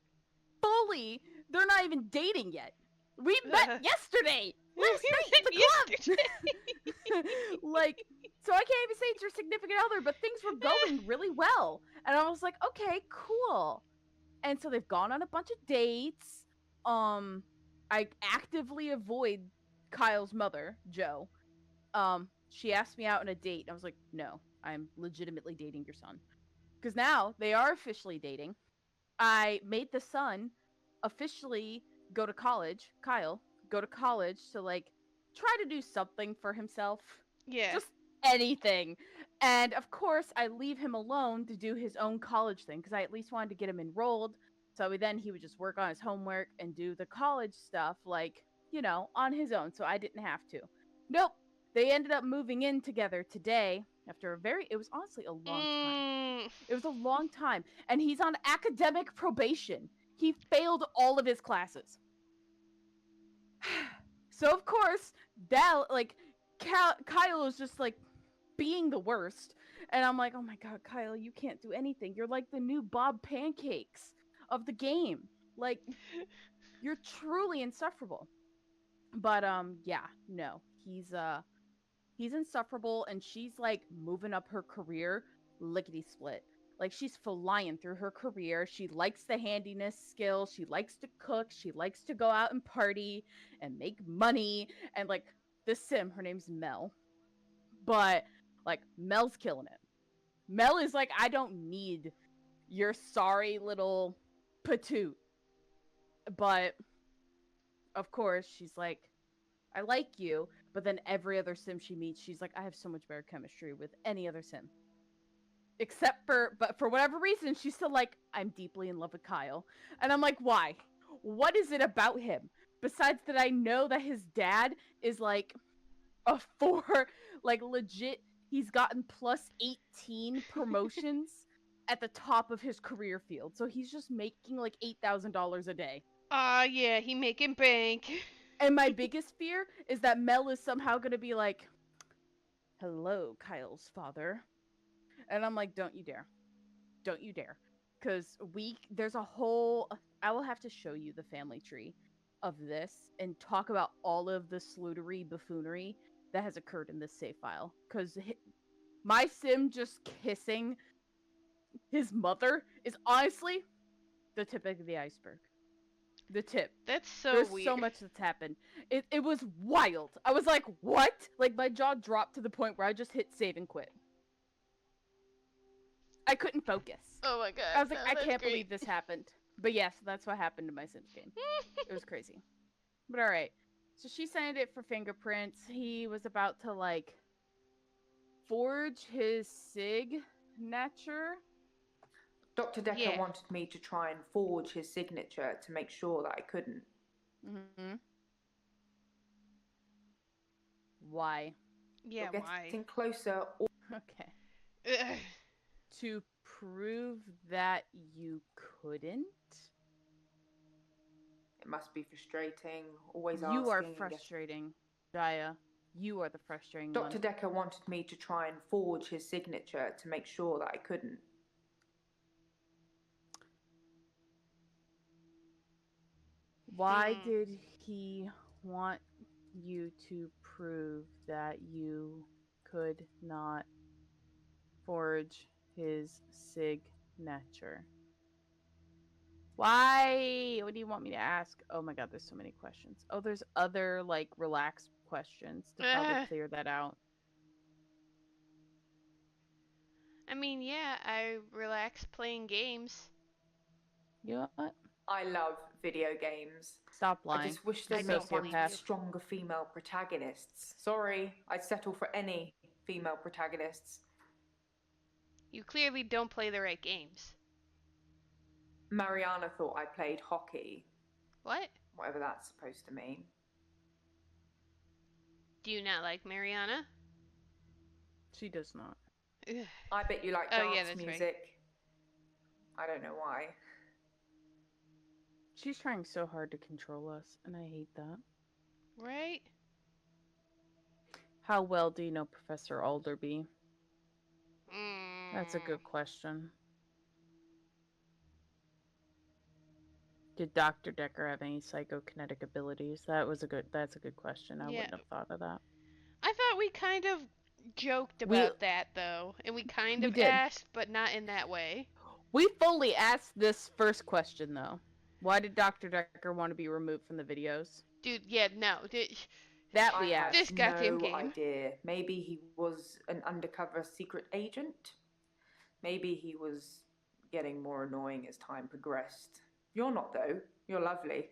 fully, they're not even dating yet. We met yesterday. Last night at the club. Like, so I can't even say it's your significant other, but things were going really well. And I was like, okay, cool. And so they've gone on a bunch of dates. I actively avoid Kyle's mother, Jo. She asked me out on a date, and I was like, no, I'm legitimately dating your son. Because now they are officially dating. I made the son officially go to college, Kyle, go to college to like try to do something for himself.
Yeah.
Just anything. And of course, I leave him alone to do his own college thing because I at least wanted to get him enrolled. So then he would just work on his homework and do the college stuff, like, on his own. So I didn't have to. Nope. They ended up moving in together today after it was honestly a long time. It was a long time. And he's on academic probation. He failed all of his classes. So, of course, Kyle is just like being the worst. And I'm like, oh my god, Kyle, you can't do anything. You're like the new Bob Pancakes of the game. Like, you're truly insufferable. But, yeah, no. He's insufferable, and she's like moving up her career lickety split. Like, she's flying through her career. She likes the handiness skill. She likes to cook. She likes to go out and party and make money. And like this Sim, her name's Mel. But like Mel's killing it. Mel is like, I don't need your sorry little patoot. But of course, she's like, I like you. But then every other Sim she meets, she's like, I have so much better chemistry with any other Sim. But for whatever reason, she's still like, I'm deeply in love with Kyle. And I'm like, why? What is it about him? Besides that, I know that his dad is like a 4, like legit, he's gotten plus 18 promotions at the top of his career field. So he's just making like $8,000 a day.
Yeah, he making bank.
And my biggest fear is that Mel is somehow going to be like, hello, Kyle's father. And I'm like, don't you dare. Don't you dare. Because there's a whole, I will have to show you the family tree of this and talk about all of the sleutery buffoonery that has occurred in this save file. Because my Sim just kissing his mother is honestly the tip of the iceberg. The tip.
That's so
There's
weird.
so much that's happened. It was wild. I was like, what? Like, my jaw dropped to the point where I just hit save and quit. I couldn't focus.
Oh my god.
I was like,
no,
I
that's
can't
great.
believe this happened. But yes, that's what happened to my Sims game. It was crazy. But alright. So she signed it for fingerprints. He was about to, like, forge his signature.
Dr. Dekker
Yeah.
wanted me to try and forge his signature to make sure that I couldn't.
Mm-hmm. Why?
Yeah,
You're
why?
getting closer.
Okay.
Ugh.
To prove that you couldn't?
It must be frustrating, always
You are
asking and getting...
frustrating, Jaya. You are the frustrating
Dr.
one.
Dekker wanted me to try and forge his signature to make sure that I couldn't.
Why did he want you to prove that you could not forge his signature? Why? What do you want me to ask? Oh my god, there's so many questions. Oh, there's other, like, relaxed questions to probably clear that out.
I mean, yeah, I relax playing games.
You know what?
I love video games.
Stop
I
lying.
just wish
I
there
don't
were
believe you.
stronger female protagonists. Sorry, I'd settle for any female protagonists.
You clearly don't play the right games.
Mariana thought I played hockey,
What?
whatever that's supposed to mean.
Do you not like Mariana?
She does not.
Ugh.
I bet you like
Oh, yeah,
dance
that's right.
music. I don't know why.
She's trying so hard to control us, and I hate that.
Right?
How well do you know Professor Alderby? That's a
Mm.
good question. Did Dr. Dekker have any psychokinetic abilities? That's a good question. I
Yeah.
wouldn't have thought of that.
I thought we kind of joked
We-
about that, though. And we kind
We
of
did.
asked, but not in that way.
We fully asked this first question, though. Why did Dr. Dekker want to be removed from the videos?
Dude, yeah, no.
That
I
we
have
asked.
This goddamn
no
game.
idea. Maybe he was an undercover secret agent. Maybe he was getting more annoying as time progressed. You're not, though. You're lovely.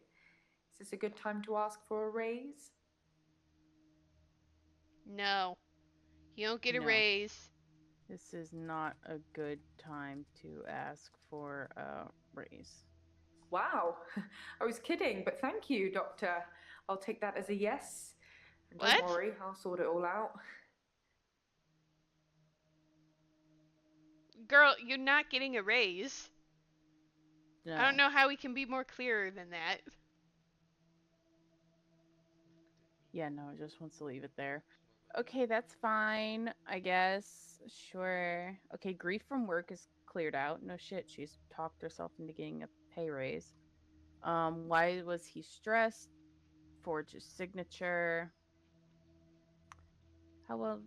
Is this a good time to ask for a raise?
No. You don't get a
No.
raise.
This is not a good time to ask for a raise.
Wow. I was kidding, but thank you, Doctor. I'll take that as a yes. And
What?
don't worry, I'll sort it all out.
Girl, you're not getting a raise.
No.
I don't know how we can be more clearer than that.
Yeah, no, it just wants to leave it there. Okay, that's fine, I guess. Sure. Okay, grief from work is cleared out. No shit, she's talked herself into getting a pay raise. Why was he stressed? Forge his signature. How well,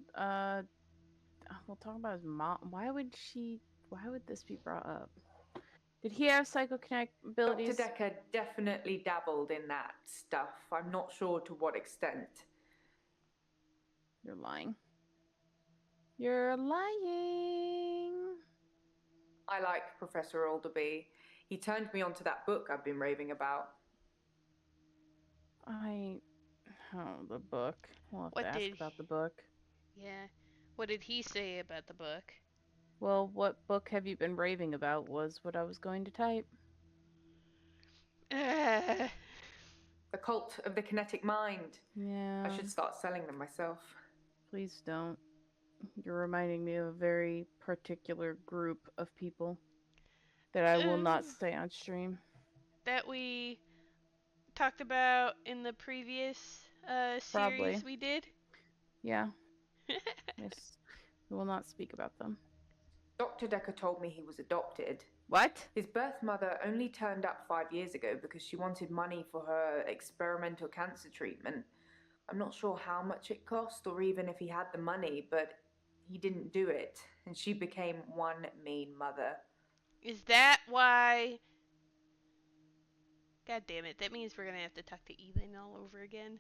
we'll talk about his mom. Why would this be brought up? Did he have psychokinetic abilities?
Dr. Dekker definitely dabbled in that stuff. I'm not sure to what extent.
You're lying. You're lying.
I like Professor Alderby. He turned me onto that book I've been raving about.
The book. We'll have
What
to ask
did
about the book.
Yeah. What did he say about the book?
Well, what book have you been raving about was what I was going to type.
Uh,
The Cult of the Kinetic Mind.
Yeah.
I should start selling them myself.
Please don't. You're reminding me of a very particular group of people that I will not say on stream.
That we talked about in the previous series
Probably.
we did?
Yeah. Yes. We will not speak about them.
Dr. Dekker told me he was adopted.
What?
His birth mother only turned up 5 years ago because she wanted money for her experimental cancer treatment. I'm not sure how much it cost or even if he had the money, but he didn't do it, and she became one mean mother.
Is that why... God damn it, that means we're gonna have to talk to Ethan all over again.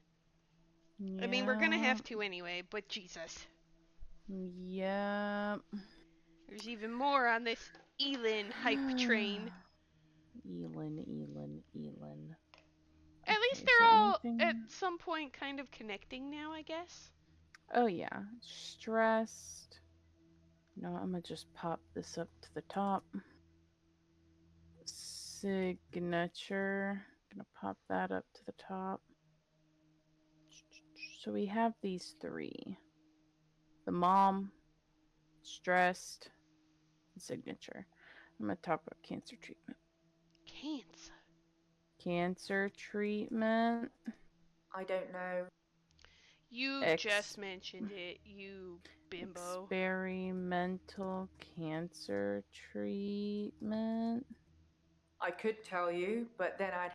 Yeah.
I mean, we're gonna have to anyway, but Jesus.
Yeah.
There's even more on this Elin hype train.
Elin.
At least
Okay, is
they're
there
all
anything-
at some point kind of connecting now, I guess.
Oh yeah, stressed. No, I'm gonna just pop this up to the top. Signature. Gonna pop that up to the top. So we have these three. The mom, stressed. signature. I'm gonna talk about cancer treatment.
Cancer.
Cancer treatment.
I don't know.
You just mentioned it, you bimbo.
Experimental cancer treatment.
I could tell you, but then I'd.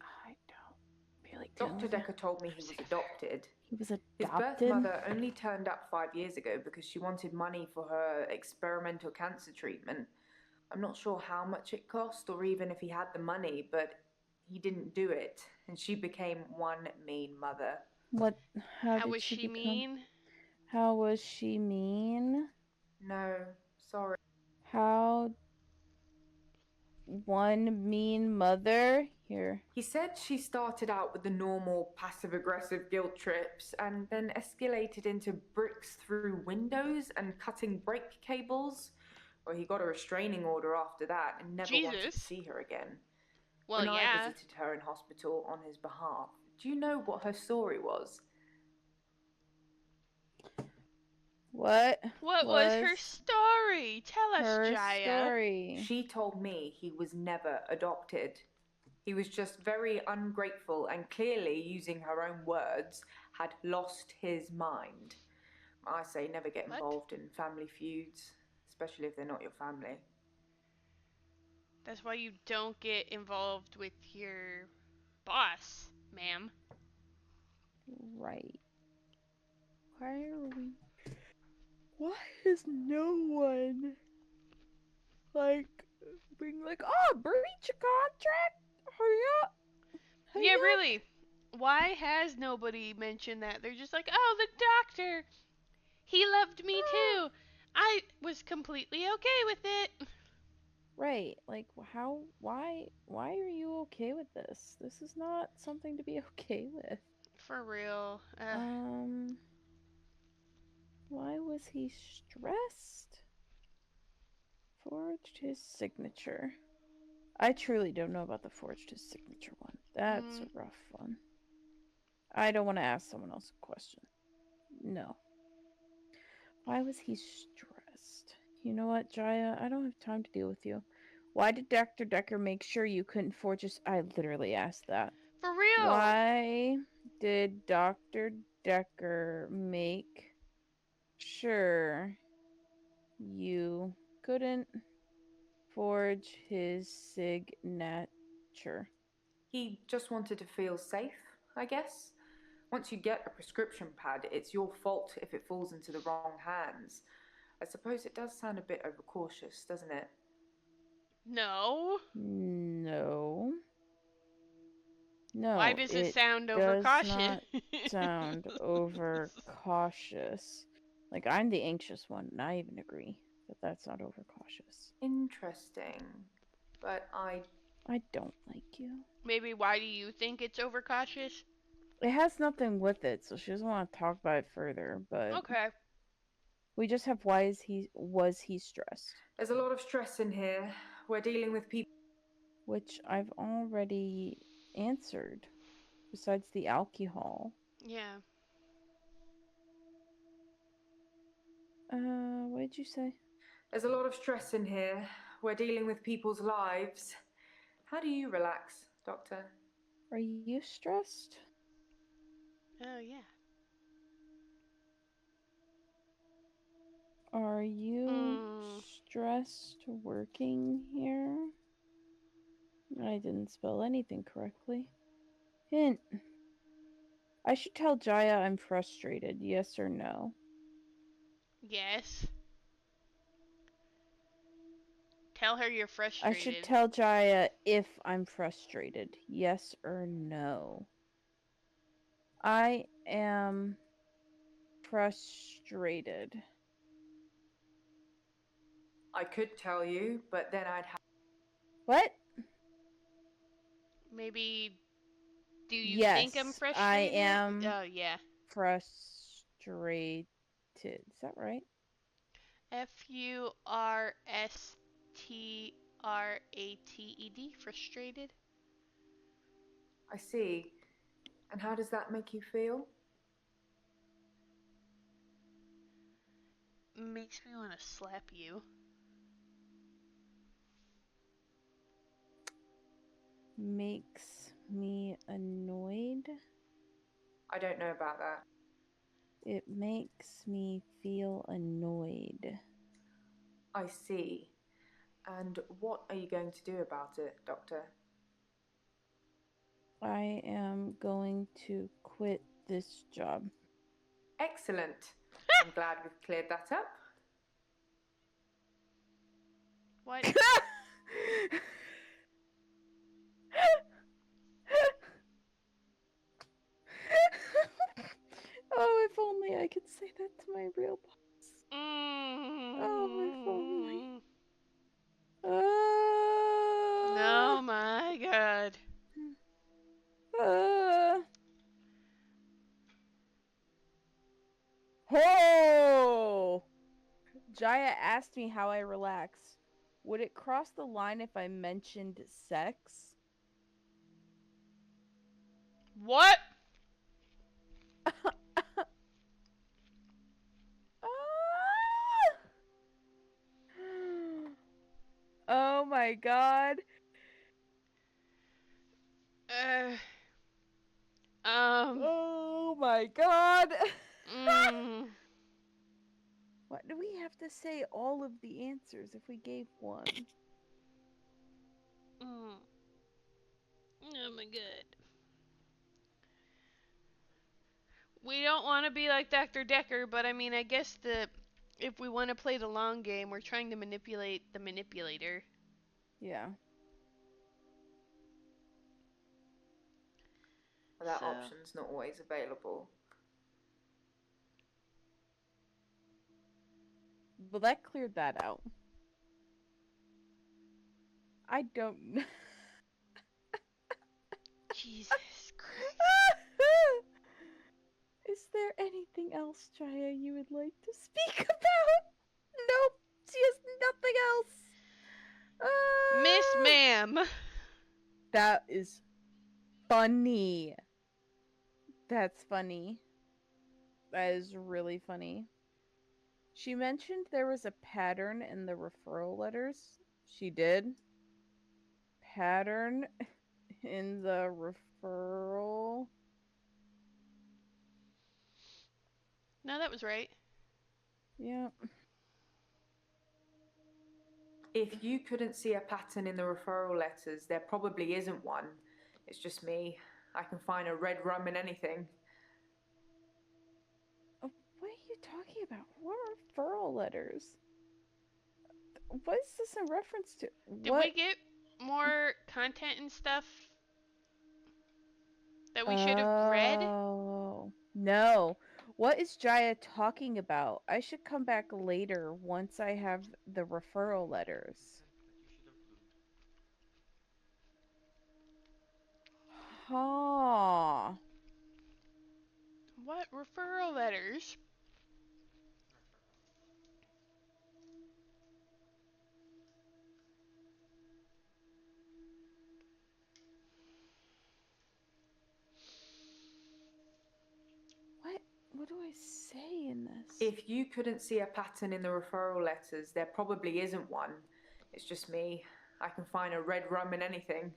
I don't feel like
Dr.
telling you.
Dekker told me he was adopted.
He was
His birth
adopted?
mother only turned up 5 years ago because she wanted money for her experimental cancer treatment. I'm not sure how much it cost or even if he had the money, but he didn't do it, and she became one mean mother.
What? How
How
did
was
she
she
become?
mean?
How was she mean?
No, sorry.
How? One mean mother? Here.
He said she started out with the normal passive aggressive guilt trips and then escalated into bricks through windows and cutting brake cables. Well, he got a restraining order after that and never wanted to
Jesus.
see her again.
Well,
When I
yeah.
visited her in hospital on his behalf, do you know what her story was?
What?
What was her story? Tell us,
her
JAYA.
story?
She told me he was never adopted. He was just very ungrateful and clearly, using her own words, had lost his mind. I say never get
What?
involved in family feuds, especially if they're not your family.
That's why you don't get involved with your boss, ma'am.
Right. Why are we... Why is no one... like... being like, oh, breach a contract? Hurry up! Hurry
Yeah,
up.
really. Why has nobody mentioned that? They're just like, oh, the doctor. He loved me too. I was completely okay with it.
Right. Like, how... Why are you okay with this? This is not something to be okay with.
For real.
Why was he stressed? Forged his signature. I truly don't know about the forged his signature one. That's a rough one. I don't want to ask someone else a question. No. Why was he stressed? You know what, JAYA? I don't have time to deal with you. Why did Dr. Dekker make sure you couldn't forge his... I literally asked that.
For real.
Why did Dr. Dekker make sure you couldn't forge his signature?
He just wanted to feel safe, I guess. Once you get a prescription pad, it's your fault if it falls into the wrong hands. I suppose it does sound a bit overcautious, doesn't it?
No.
No. No.
Why does it sound
does
overcautious?
not sound overcautious. Like, I'm the anxious one, and I even agree that that's not overcautious.
Interesting. But I
don't like you.
Maybe why do you think it's overcautious?
It has nothing with it, so she doesn't want to talk about it further, but...
Okay.
We just have was he stressed?
There's a lot of stress in here. We're dealing with people.
Which I've already answered, besides the alcohol.
Yeah.
What did you say?
There's a lot of stress in here. We're dealing with people's lives. How do you relax, Doctor?
Are you stressed?
Oh, yeah.
Are you stressed working here? I didn't spell anything correctly. Hint. I should tell JAYA I'm frustrated, yes or no?
Yes. Tell her you're frustrated.
I should tell JAYA if I'm frustrated, yes or no? I am frustrated.
I could tell you, but then I'd have.
What?
Maybe. Do you
Yes,
think I'm frustrated?
I am.
Oh, yeah.
Frustrated. Is that right?
Frustrated. Frustrated.
I see. And how does that make you feel?
Makes me want to slap you.
makes me annoyed.
I don't know about that.
It makes me feel annoyed.
I see. And what are you going to do about it, Doctor?
I am going to quit this job.
Excellent. I'm glad we've cleared that up.
What?
Oh, if only I could say that to my real boss. Oh, if only.
Oh my god.
Oh! Jaya asked me how I relax. Would it cross the line if I mentioned sex?
What?
Oh my god. Oh my god.
mm,
Why do we have to say all of the answers if we gave one?
oh my god. We don't want to be like Dr. Dekker, but I mean, I guess if we want to play the long game, we're trying to manipulate the manipulator.
Yeah.
That
So.
option's not always available.
Well, that cleared that out. I don't know.
Jesus Christ.
Is there anything else, Jaya, you would like to speak about? Nope. She has nothing else.
Miss Ma'am.
That is funny. That's funny. That is really funny. She mentioned there was a pattern in the referral letters. She did. Pattern in the referral.
No, that was right.
Yep.
If you couldn't see a pattern in the referral letters, there probably isn't one. It's just me. I can find a red rum in anything.
Oh, what are you talking about? What referral letters? What is this in reference to?
Did we get more content and stuff that we should have read?
Oh, no. What is Jaya talking about? I should come back later once I have the referral letters. Huh.
What referral letters?
What do I say in this?
If you couldn't see a pattern in the referral letters, there probably isn't one. It's just me. I can find a red rum in anything.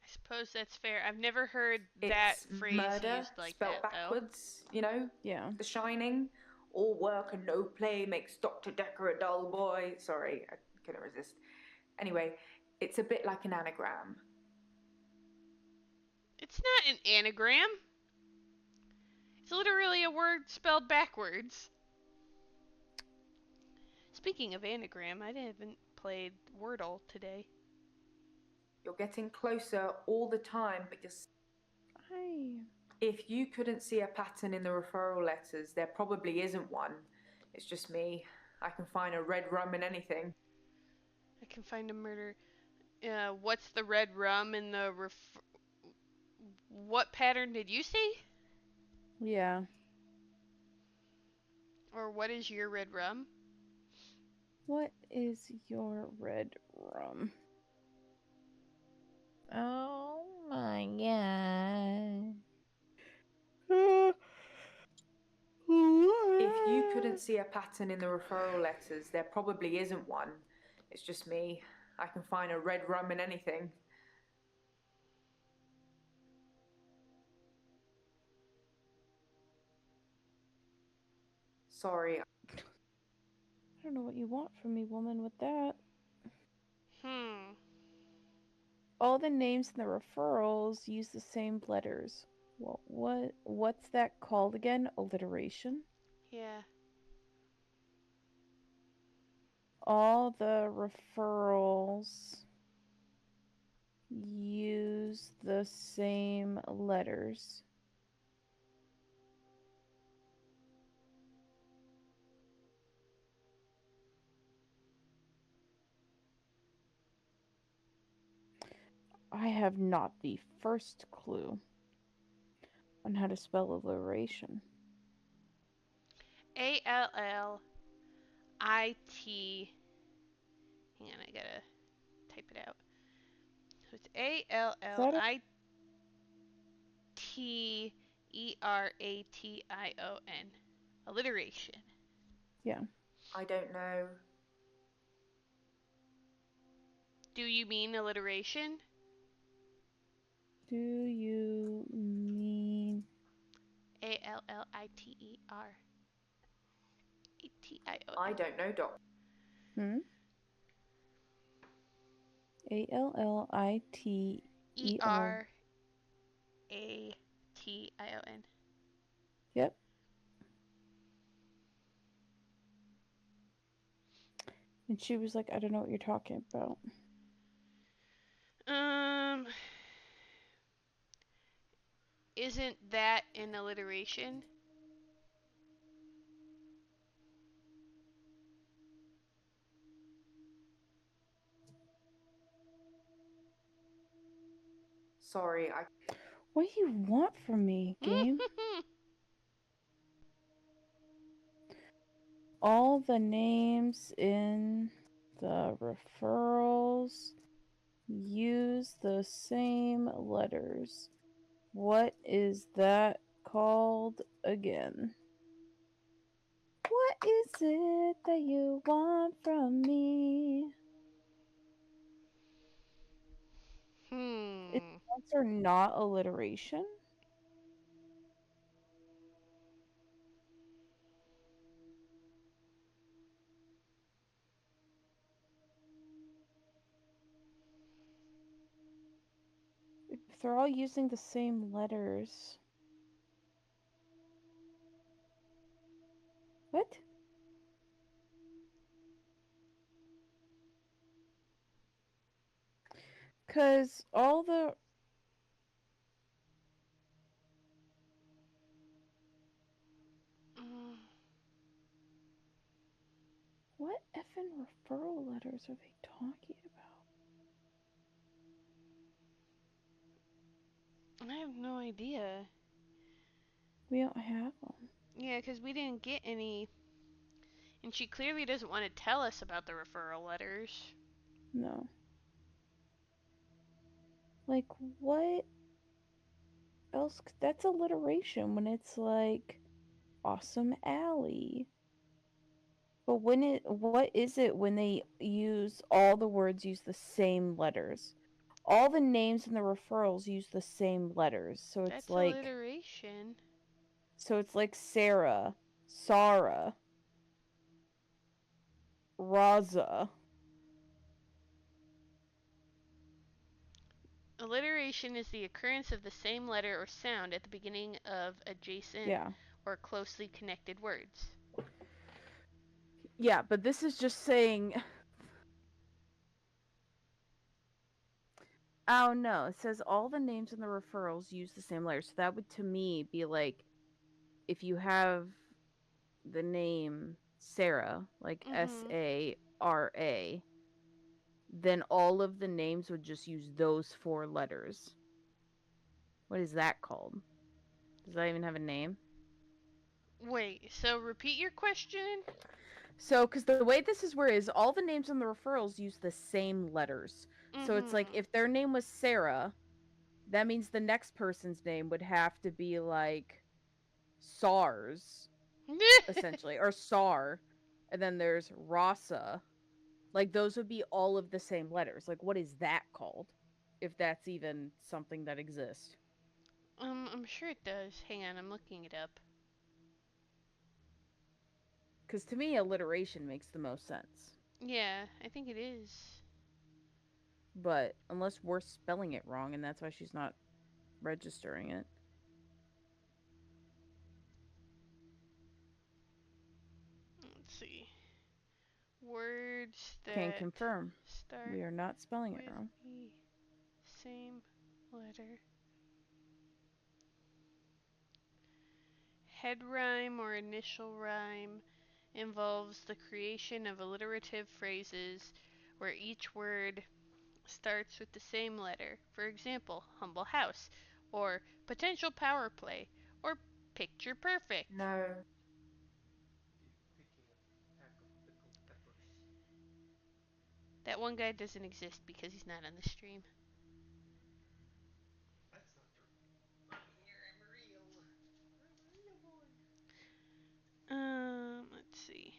I suppose that's fair. I've never heard that
It's
phrase
murder,
used like
spelt
that,
backwards, you know?
Yeah.
The Shining. All work and no play makes Dr. Dekker a dull boy. Sorry, I couldn't resist. Anyway, it's a bit like an anagram.
It's not an anagram. It's literally a word spelled backwards. Speaking of anagram, I haven't played Wordle today.
You're getting closer all the time, but you're...
Hi.
If you couldn't see a pattern in the referral letters, there probably isn't one. It's just me. I can find a red rum in anything.
I can find a murder. What's the red rum in the What pattern did you see?
Yeah.
Or what is your red rum?
What is your red rum? Oh my god.
If you couldn't see a pattern in the referral letters, there probably isn't one. It's just me. I can find a red rum in anything. Sorry.
I don't know what you want from me, woman, with that. All the names in the referrals use the same letters. What's that called again? Alliteration?
Yeah.
All the referrals use the same letters. I have not the first clue on how to spell alliteration.
ALLIT. Hang on, I gotta type it out. So it's ALLITERATION. Alliteration.
Yeah.
I don't know.
Do you mean alliteration?
Do you mean
ALLITERATION.
I don't know, Doc.
ALLITER.
ERATION.
Yep. And she was like, I don't know what you're talking about.
Isn't that an alliteration?
Sorry,
What do you want from me, game? All the names in the referrals use the same letters. What is that called again? What is it that you want from me? Is the answer not alliteration? If they're all using the same letters. What? Because all the... What effing referral letters are they talking about?
I have no idea.
We don't have them.
Yeah, because we didn't get any. And she clearly doesn't want to tell us about the referral letters.
No. Like, what else? That's alliteration when it's like Awesome Alley. But what is it when they use all the words use the same letters? All the names in the referrals use the same letters. So it's
That's
like
alliteration.
Sarah, Sarah, Raza.
Alliteration is the occurrence of the same letter or sound at the beginning of adjacent or closely connected words.
Yeah, but this is just saying... Oh, no. It says all the names in the referrals use the same letters. So that would, to me, be like, if you have the name Sarah, like SARA, then all of the names would just use those 4 letters. What is that called? Does that even have a name?
Wait, so repeat your question?
So, because the way this is where is all the names in the referrals use the same letters. So it's like if their name was Sarah, that means the next person's name would have to be like SARS essentially, or SAR, and then there's RASA. Like, those would be all of the same letters. Like, what is that called? If that's even something that exists.
I'm sure it does. Hang on, I'm looking it up.
Because to me, alliteration makes the most sense.
Yeah, I think it is.
But unless we're spelling it wrong, and that's why she's not registering it.
Let's see. Words
Can
that
confirm.
start
We are not spelling it
with
wrong.
the same letter. Head rhyme or initial rhyme involves the creation of alliterative phrases where each word starts with the same letter. For example, humble house, or potential power play, or picture perfect.
No.
That one guy doesn't exist because he's not on the stream. Let's see.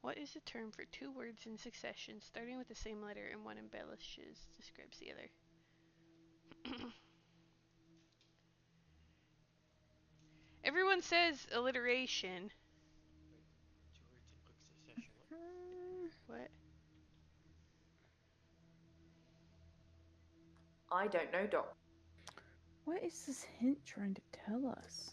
What is the term for two words in succession starting with the same letter and one embellishes, describes the other? Everyone says alliteration. What?
I don't know, Doc.
What is this hint trying to tell us?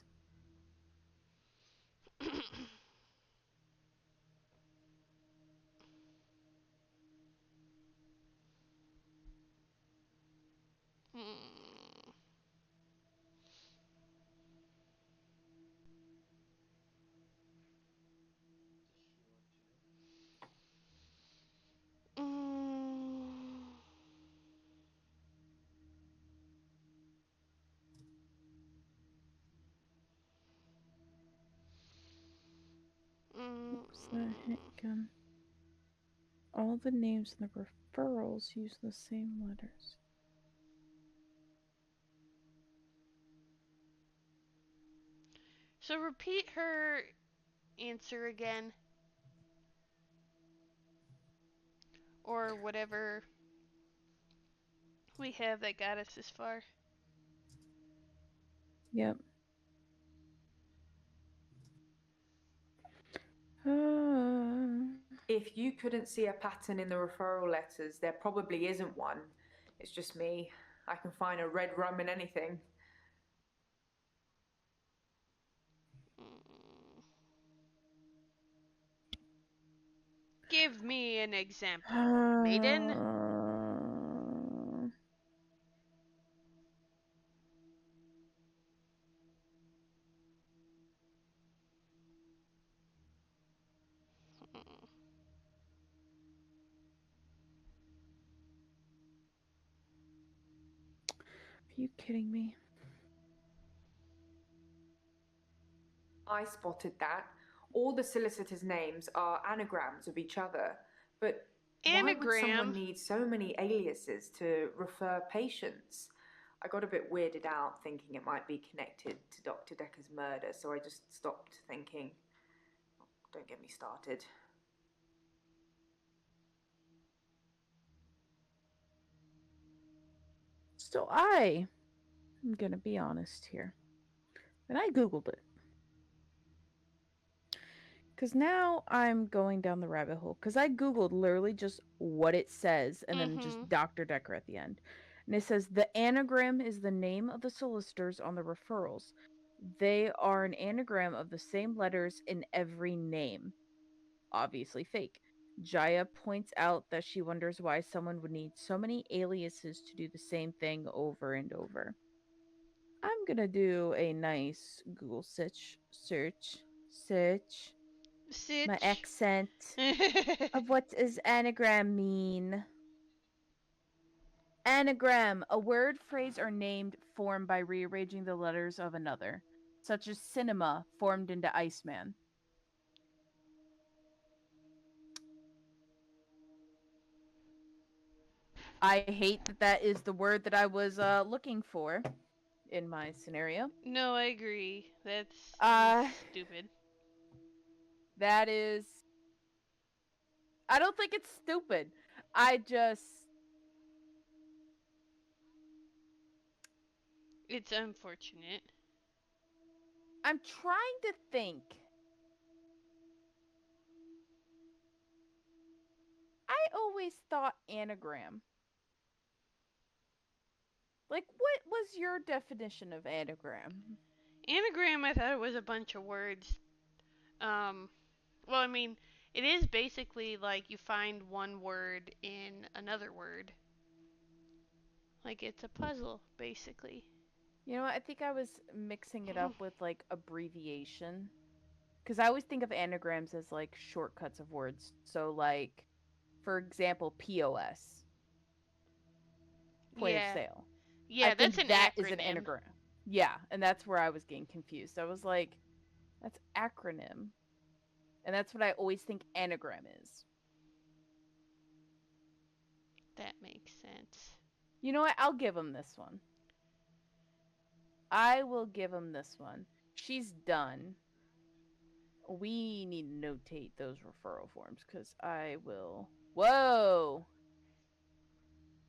What's that hint gun? All the names in the referrals use the same letters.
So repeat her answer again. Or whatever we have that got us this far.
Yep.
If you couldn't see a pattern in the referral letters, there probably isn't one. It's just me. I can find a red rum in anything.
Give me an example. Maiden?
Are you kidding me?
I spotted that. All the solicitors' names are anagrams of each other. But why would someone
Anagram.
need so many aliases to refer patients? I got a bit weirded out thinking it might be connected to Dr. Dekker's murder, so I just stopped thinking. Don't get me started.
So I'm gonna be honest here. And I Googled it. Because now I'm going down the rabbit hole. Because I Googled literally just what it says and then just Dr. Dekker at the end. And it says the anagram is the name of the solicitors on the referrals. They are an anagram of the same letters in every name. Obviously fake. JAYA points out that she wonders why someone would need so many aliases to do the same thing over and over. I'm gonna do a nice Google search. My accent of what does anagram mean? Anagram, a word, phrase, or name formed by rearranging the letters of another, such as cinema formed into Iceman. I hate that that is the word that I was looking for. in my scenario.
No, I agree. That's
Uh,
stupid.
that is. I don't think it's stupid. I just.
It's unfortunate.
I'm trying to think. I always thought anagram. Like, what was your definition of anagram?
Anagram, I thought it was a bunch of words. Um, well, I mean, it is basically like you find one word in another word. Like it's a puzzle, basically.
You know, I think I was mixing it up with like abbreviation. Because I always think of anagrams as like shortcuts of words. So, like, for example, POS, point of
Yeah.
sale. I
Yeah, that's
think
an
that is an
acronym.
anagram. Yeah, and that's where I was getting confused. I was like, that's acronym. And that's what I always think anagram is.
That makes sense.
You know what? I'll give him this one. I will give him this one. She's done. We need to notate those referral forms because I will. Whoa!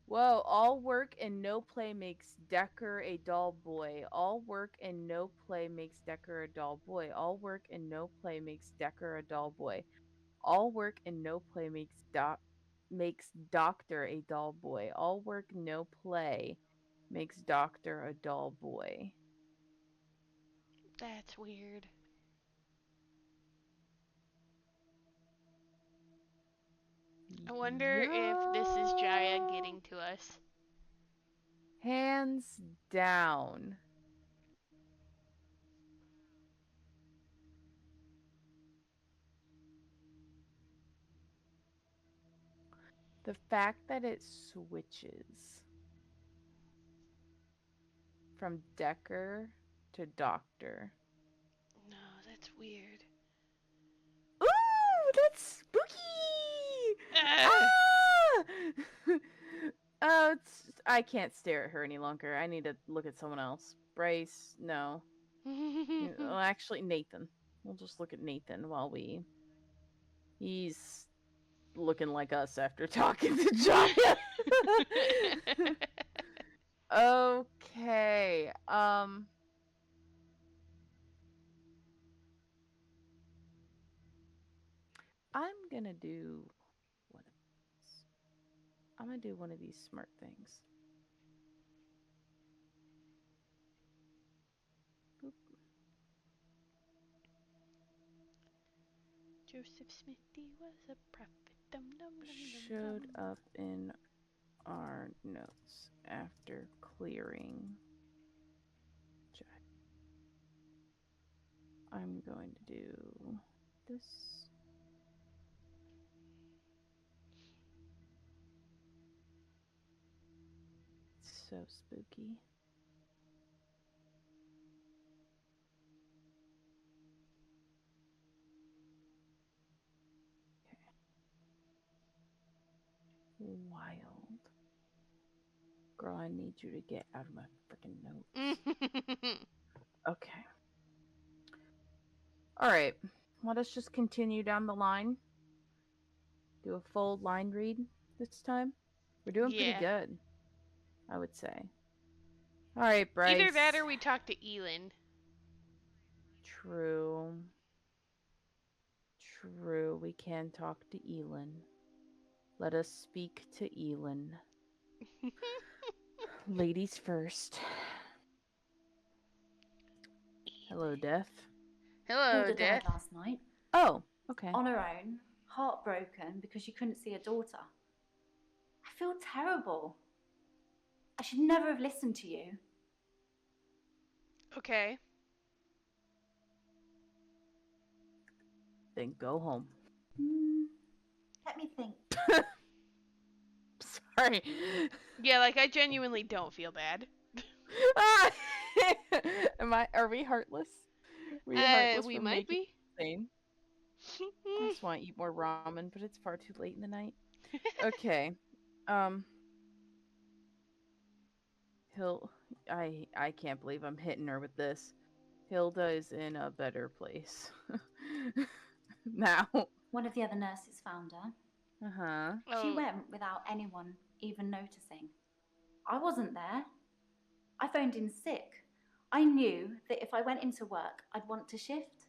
Whoa, all work and no play makes Dekker a dull boy. All work and no play makes Dekker a dull boy. All work and no play makes Dekker a dull boy. All work and no play makes Doctor a dull boy. All work, no play makes Doctor a dull boy.
That's weird. I wonder if this is Jaya
Yeah.
getting to us.
Hands down. The fact that it switches from Dekker to Doctor.
No, that's weird.
Ooh, that's spooky!
Ah!
Ah! Oh, I can't stare at her any longer. I need to look at someone else. Bryce, no. Well, actually, Nathan. We'll just look at Nathan while he's looking like us after talking to Jaya. Okay. I'm gonna do one of these. I'm gonna do one of these smart things. Boop.
Joseph Smithy was a prophet. Dum dum dum dum
Showed
dum.
up in our notes after clearing. I'm going to do this. It's so spooky. Okay. Wild. Girl, I need you to get out of my freaking notes. Okay. All right. Let us just continue down the line. Do a full line read this time. We're doing pretty
Yeah.
good, I would say. All right, Bryce.
Either that or we talk to Elin.
True. True. We can talk to Elin. Let us speak to Elin. Ladies first. Hello, Death.
Hello,
Hilda died
Death.
last night
Oh, okay.
on her own, heartbroken because she couldn't see her daughter. I feel terrible. I should never have listened to you.
Okay.
Then go home.
Let me think.
Sorry.
Yeah, like I genuinely don't feel bad.
Are we heartless? We heartless
We
for
might
making
be.
insane. I just want to eat more ramen, but it's far too late in the night. Okay. I can't believe I'm hitting her with this. Hilda is in a better place. Now.
One of the other nurses found her.
Uh-huh.
She
Oh,
went without anyone even noticing. I wasn't there. I phoned in sick. I knew that if I went into work, I'd want to shift.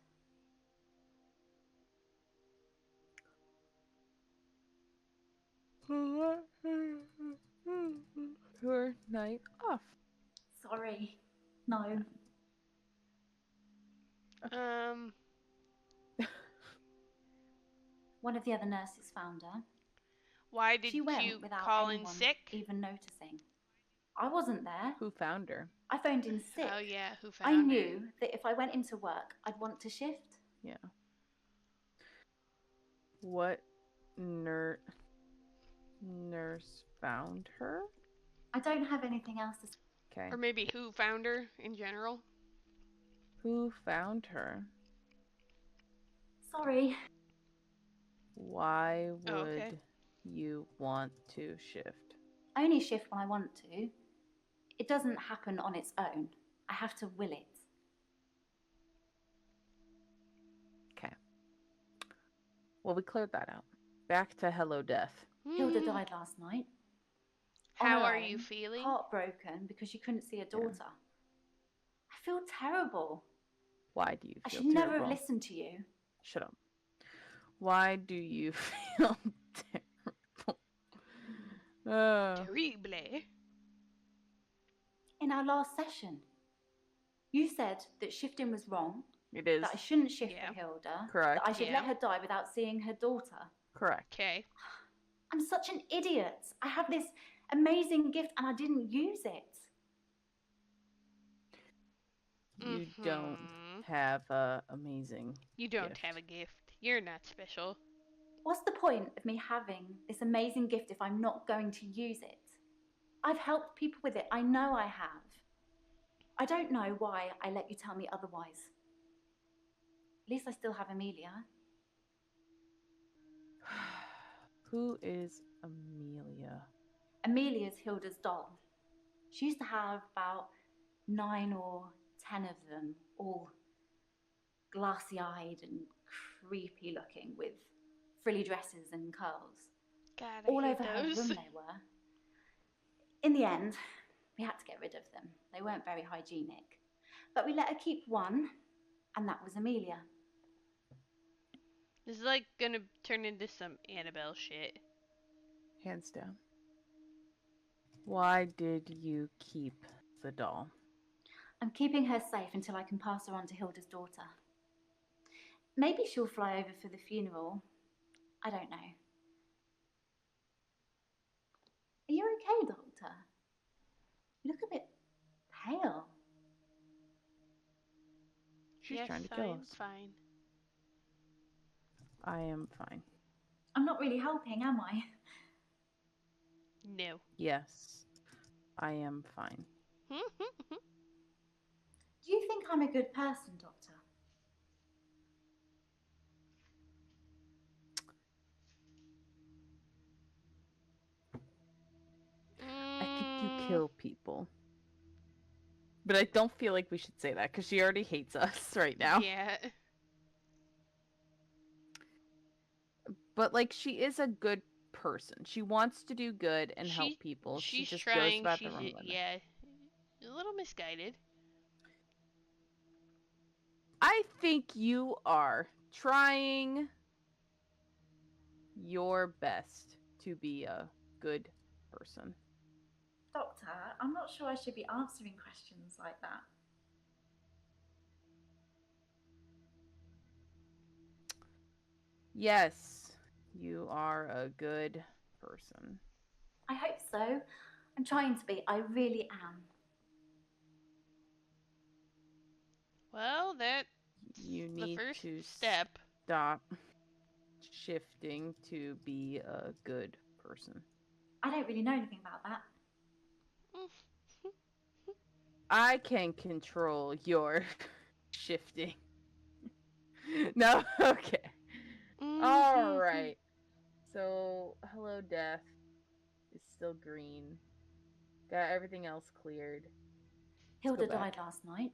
Your night off.
Sorry. No.
um,
One of the other nurses found her.
why did
She went
you
without
call in
anyone
sick?
even noticing. I wasn't there.
Who found her?
I phoned in sick.
Oh yeah, who
I
found her?
knew that if I went into work, I'd want to shift.
Yeah. What nurse found her?
I don't have anything else to say.
Okay.
Or maybe who found her in general?
Who found her?
Sorry.
Why
Oh, okay.
would you want to shift?
I only shift when I want to. It doesn't happen on its own. I have to will it.
Okay. Well, we cleared that out. Back to Hello Death.
Hilda died last night.
How
On her
are you
own,
feeling?
Heartbroken because she couldn't see her daughter. I feel terrible.
Why do you
I
feel
should never
terrible?
have listened to you.
Shut up. Why do you feel terrible?
Terrible.
In our last session, you said that shifting was wrong,
It is.
that I shouldn't shift
Yeah.
for Hilda,
Correct.
that I should
Yeah.
let her die without seeing her daughter.
Correct.
Okay.
I'm such an idiot. I have this amazing gift and I didn't use it.
You don't have a amazing
You don't
gift.
have a gift. You're not special.
What's the point of me having this amazing gift if I'm not going to use it? I've helped people with it. I know I have. I don't know why I let you tell me otherwise. At least I still have Amelia.
Who is Amelia?
Amelia's Hilda's doll. She used to have about 9 or 10 of them, all glassy-eyed and creepy looking with frilly dresses and curls.
God, I
All
hate
over her
those.
room they were. In the end, we had to get rid of them. They weren't very hygienic. But we let her keep one, and that was Amelia.
This is like gonna turn into some Annabelle shit.
Hands down. Why did you keep the doll?
I'm keeping her safe until I can pass her on to Hilda's daughter. Maybe she'll fly over for the funeral. I don't know. Are you okay, Doctor? You look a bit pale.
She's
Yes,
trying to
I
kill
am
us.
fine.
I am fine.
I'm not really helping, am I?
No.
Yes, I am fine.
Do you think I'm a good person, Doctor?
I think you kill people. But I don't feel like we should say that because she already hates us right now.
Yeah.
But like, she is a good person. She wants to do good and help people. She
She's
just
trying.
goes about
She's
the wrong way.
yeah, a little misguided.
I think you are trying your best to be a good person.
Doctor, I'm not sure I should be answering questions like that.
Yes, you are a good person.
I hope so. I'm trying to be. I really am.
Well, that's
You
the
need
first
to
step.
stop shifting to be a good person.
I don't really know anything about that.
I can control your shifting. No, okay. All right. So, Hello Death is still green. Got everything else cleared.
Hilda
back.
died last night.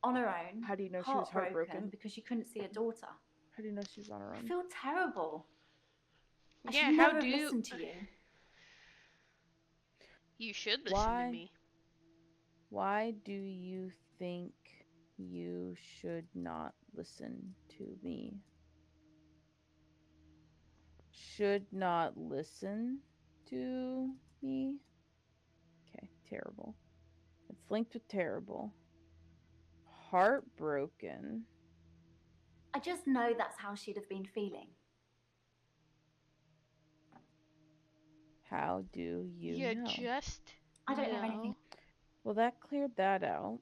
On her own.
How do you know she was heartbroken?
Because she couldn't see her daughter.
How do you know she was on her
I
own?
feel terrible. I
Yeah,
should
how
never
do
have
you...
listened to you.
You should listen to me.
Why do you think you should not listen to me? Should not listen to me? Okay, terrible. It's linked with terrible. Heartbroken.
I just know that's how she'd have been feeling.
How do you know?
Just
I don't know anything.
Well, that cleared that out.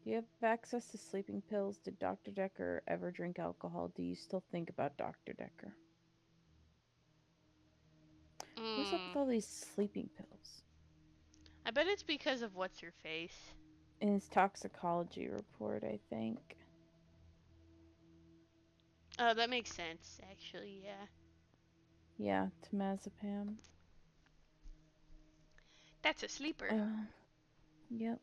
Do you have access to sleeping pills? Did Dr. Dekker ever drink alcohol? Do you still think about Dr. Dekker? What's up with all these sleeping pills?
I bet it's because of what's her face.
In his toxicology report, I think.
Oh, that makes sense, actually, yeah.
Yeah, temazepam.
That's a sleeper.
Yep.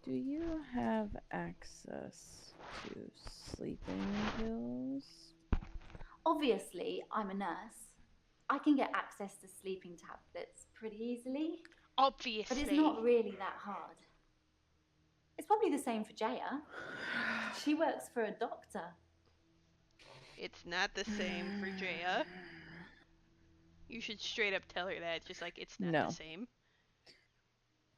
Do you have access to sleeping pills?
Obviously, I'm a nurse. I can get access to sleeping tablets pretty easily.
Obviously.
But it's not really that hard. It's probably the same for JAYA. She works for a doctor.
It's not the same for JAYA. You should straight up tell her that, just like it's not the same.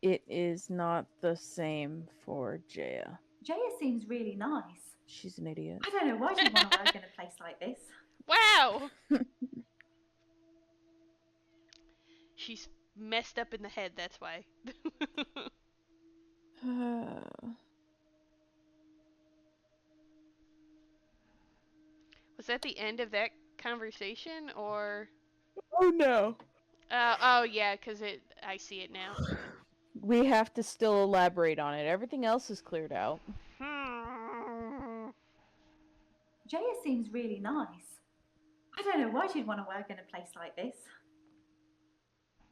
It is not the same for JAYA.
JAYA seems really nice.
She's an idiot.
I don't know why she'd want to work in a place like this.
Wow! She's messed up in the head, that's why. Was that the end of that conversation, or?
Oh no.
Oh yeah, because I see it now.
We have to still elaborate on it. Everything else is cleared out.
JAYA seems really nice. I don't know why she'd want to work in a place like this.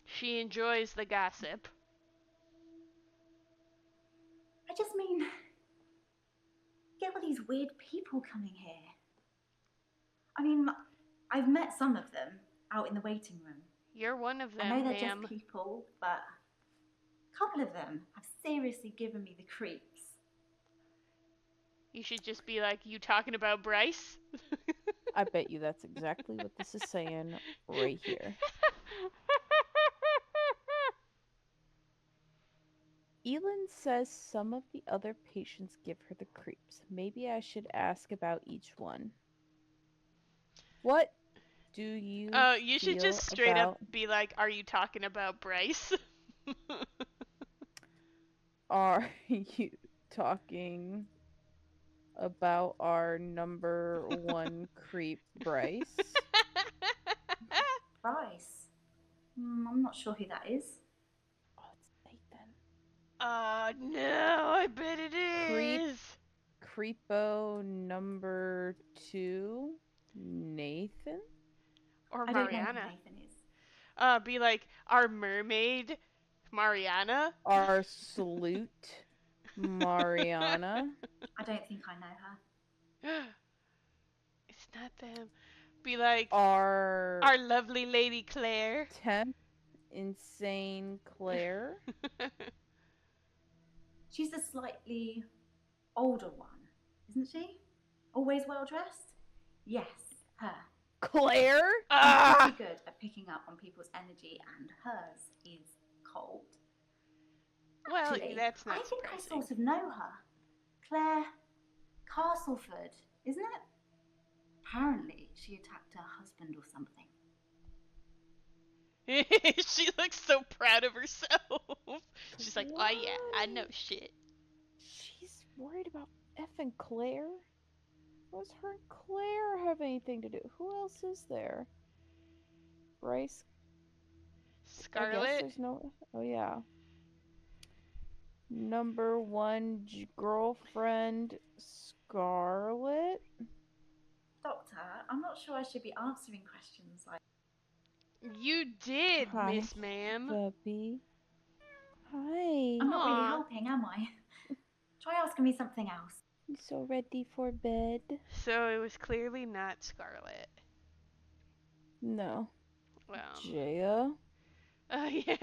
She enjoys the gossip.
I just mean, get all these weird people coming here. I mean, I've met some of them out in the waiting room.
You're one of them,
I know they're
ma'am.
just people, but a couple of them have seriously given me the creeps.
You should just be like, you talking about Bryce?
I bet you that's exactly what this is saying right here. Elin says some of the other patients give her the creeps. Maybe I should ask about each one. What do you
you should just straight up be like, are you talking about Bryce?
Are you talking about our number one creep, Bryce?
Bryce? I'm not sure who that is.
Oh, it's Nathan.
No, I bet it is.
Creepo number 2, Nathan?
Or
I don't know who
Mariana.
Nathan is.
Be like, our mermaid, Mariana.
Our salute, Mariana.
I don't think I know her.
It's not them. Be like,
Our
lovely lady Claire.
temp, insane Claire.
She's the slightly older one, isn't she? Always well dressed? Yes, her.
Claire?
She's pretty good at picking up on people's energy, and hers is cold.
Well,
Actually,
that's not
I think
surprising.
I sort of know her. Claire Castleford, isn't it? Apparently, she attacked her husband or something.
She looks so proud of herself. She's like, oh yeah, I know shit.
She's worried about effing Claire? What does her and Claire have anything to do? Who else is there? Bryce? I
Scarlet?
guess there's no... Oh, yeah. Number 1 girlfriend, Scarlet?
Doctor, I should be answering questions like.
You did,
Hi,
Miss Ma'am.
Bubby. Hi.
I'm not really
Aw.
helping, am I? Try asking me something else.
You so ready for bed?
So it was clearly not Scarlet.
No.
Well.
JAYA?
Oh yeah.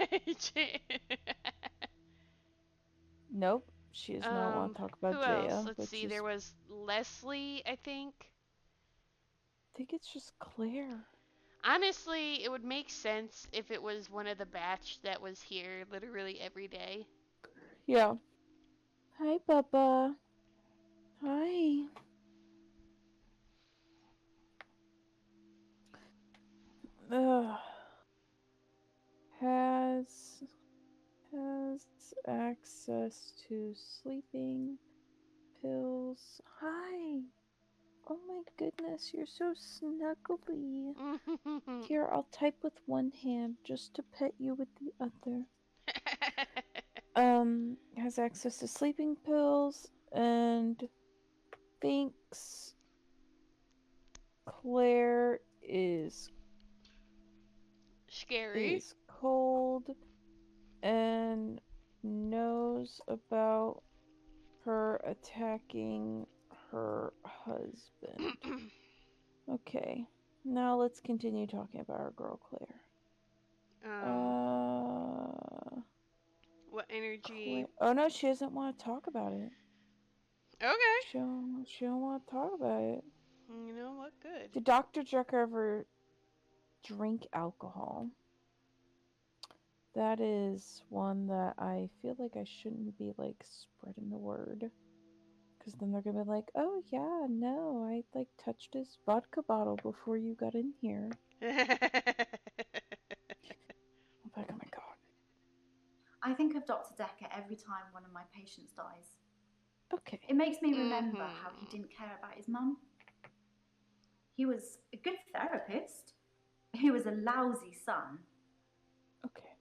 Nope. She does not want to talk about
Who else?
JAYA,
Let's
which
see.
is...
There was Leslie, I think.
I think it's just Claire.
Honestly, it would make sense if it was one of the batch that was here literally every day.
Yeah. Hi, Bubba. Hi. Ugh. Has access to sleeping pills. Hi. Oh my goodness, you're so snuggly. Here, I'll type with one hand just to pet you with the other. Has access to sleeping pills and thinks Claire is
Scary.
cold and knows about her attacking her husband. Okay, now let's continue talking about our girl Claire.
What energy?
Oh no, she doesn't want to talk about it.
Okay.
She don't want to talk about it.
You know what? Good.
Did Dr. Dekker ever drink alcohol? That is one that I feel like I shouldn't be like spreading the word. Because then they're gonna be like, oh yeah, no, I like touched his vodka bottle before you got in here. I'm like, oh my god.
I think of Dr. Dekker every time one of my patients dies.
Okay.
It makes me remember how he didn't care about his mum. He was a good therapist. He was a lousy son.
Okay.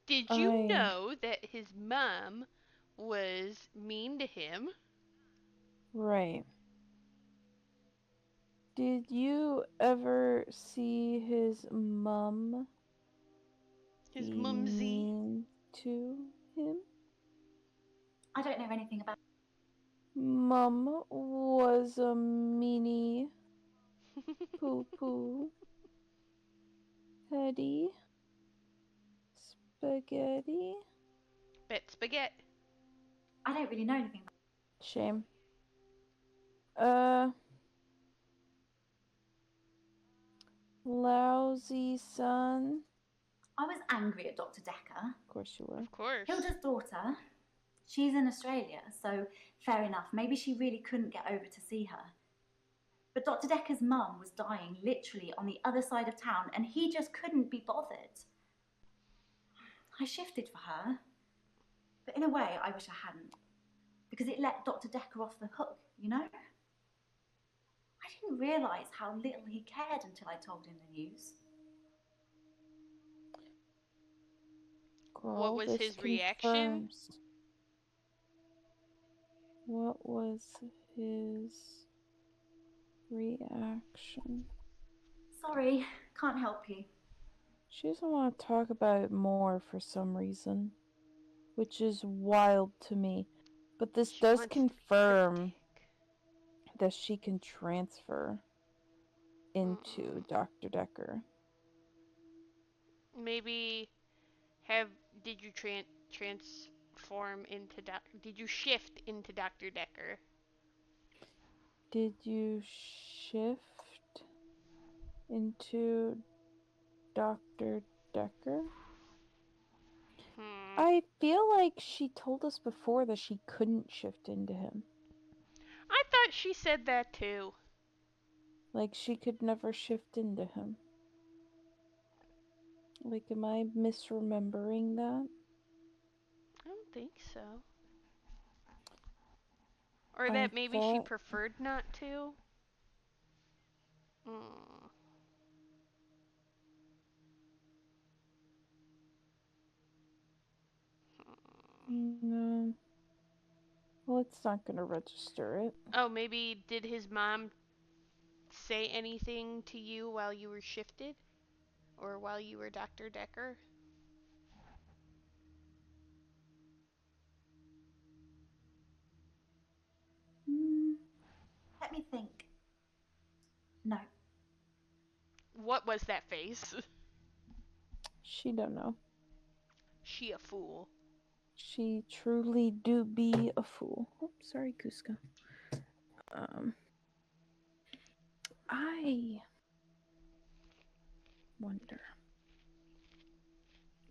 Did you know that his mom was mean to him?
Right. Did you ever see his mum
His
be
mumsy.
mean to him?
I don't know anything about.
Mum was a meanie poo poo heady spaghetti.
Bet spaghetti.
I don't really know anything about.
Shame. Lousy son.
I was angry at Dr. Dekker.
Of course you were.
Of course.
Hilda's daughter, she's in Australia, so fair enough. Maybe she really couldn't get over to see her. But Dr. Dekker's mum was dying literally on the other side of town, and he just couldn't be bothered. I shifted for her, but in a way, I wish I hadn't, because it let Dr. Dekker off the hook, you know? I didn't realise how little he cared until I told him the news.
Girl,
What was
this
his
confirms.
reaction?
What was his reaction?
Sorry, can't help you.
She doesn't want to talk about it more for some reason, which is wild to me. But this does confirm that she can transfer into Dr. Dekker.
Maybe did you transform into did you shift into Dr. Dekker?
Did you shift into Dr. Dekker? I feel like she told us before that she couldn't shift into him.
I thought she said that too.
Like she could never shift into him. Like, am I misremembering that?
I don't think so. Or that maybe she preferred not to?
No. Well, it's not going to register it.
Oh, maybe did his mom say anything to you while you were shifted? Or while you were Dr. Dekker?
Let me think. No.
What was that face?
She don't know.
She a fool.
She truly do be a fool. Oh, sorry, Kuska. I wonder